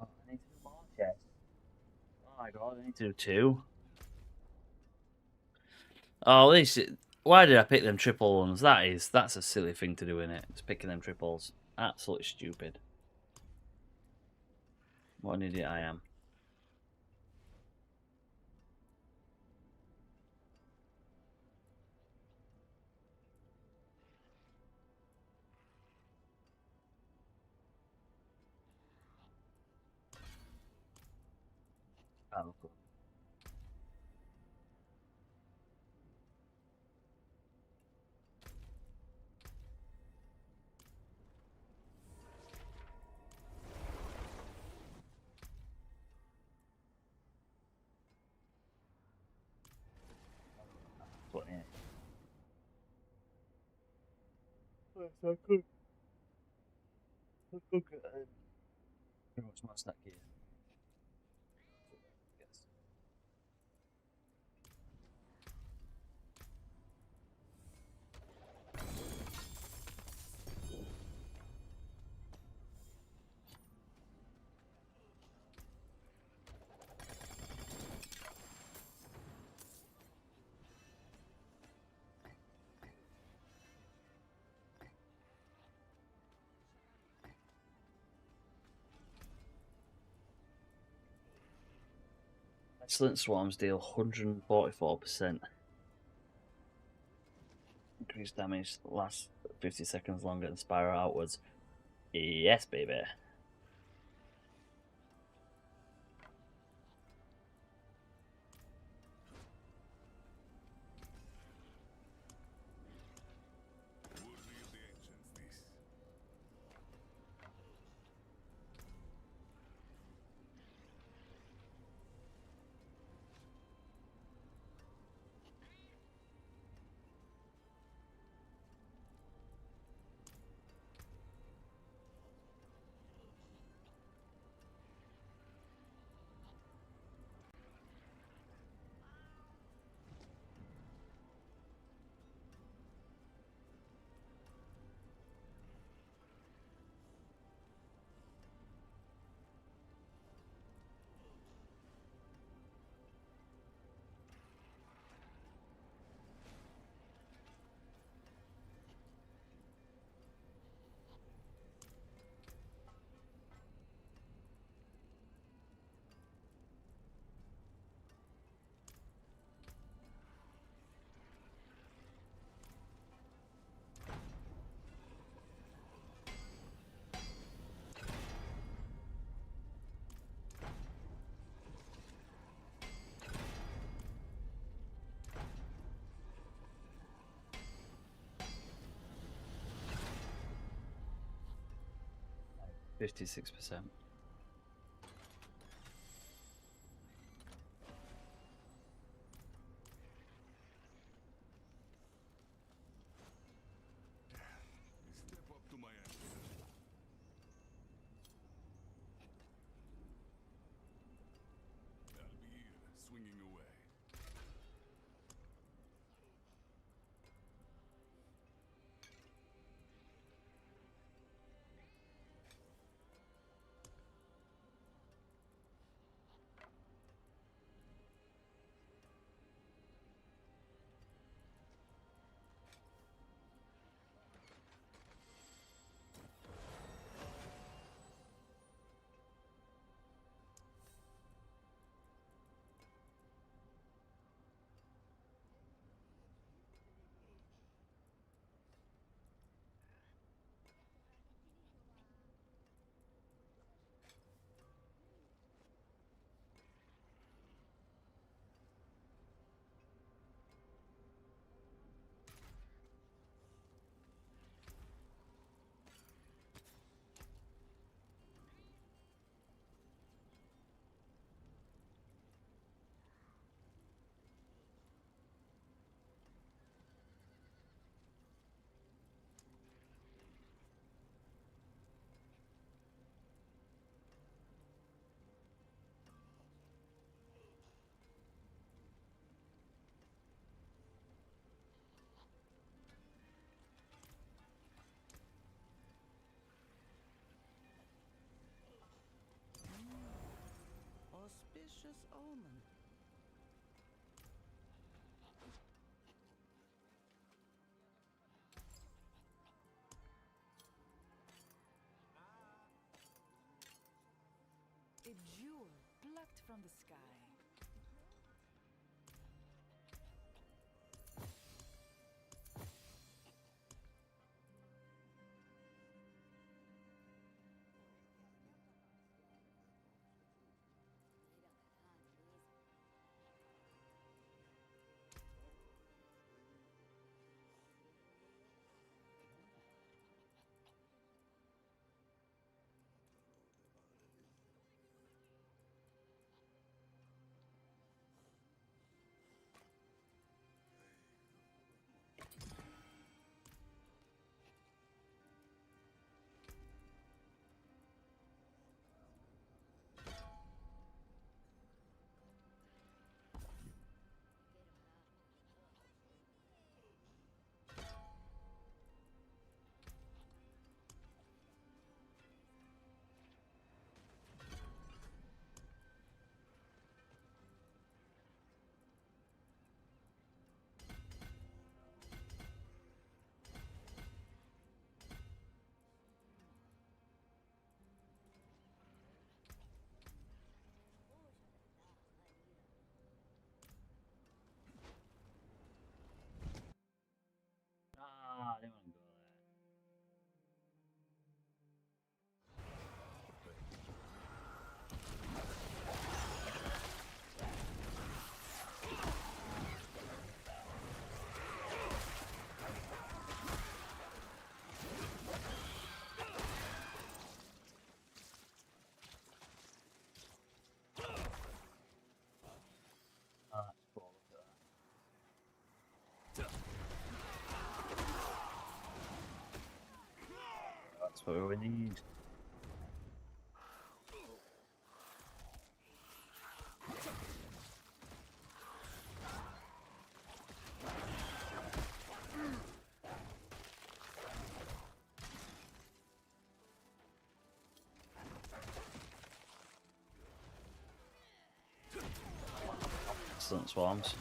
Oh, I need 2 more chests. Oh my god, I need to do 2. Oh, this. Why did I pick them triple ones? That's a silly thing to do in it. Just picking them triples. Absolutely stupid. What an idiot I am. Oh, cool. What, yeah. So good. Look at pretty much match that gear. Yes. Excellent swarms deal 144%. Increased damage lasts 50 seconds longer and spiral outwards. Yes, baby. Worthy of the ancients, this. 56%. Step up to my end. I'll be here, swinging away. Auspicious omen. A jewel plucked from the sky. what we need. Excellent swarms.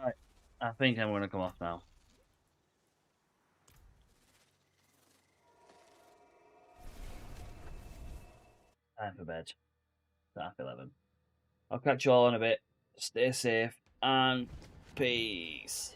Right, I think I'm going to come off now. Time for bed. 11. I'll catch you all in a bit. Stay safe and peace.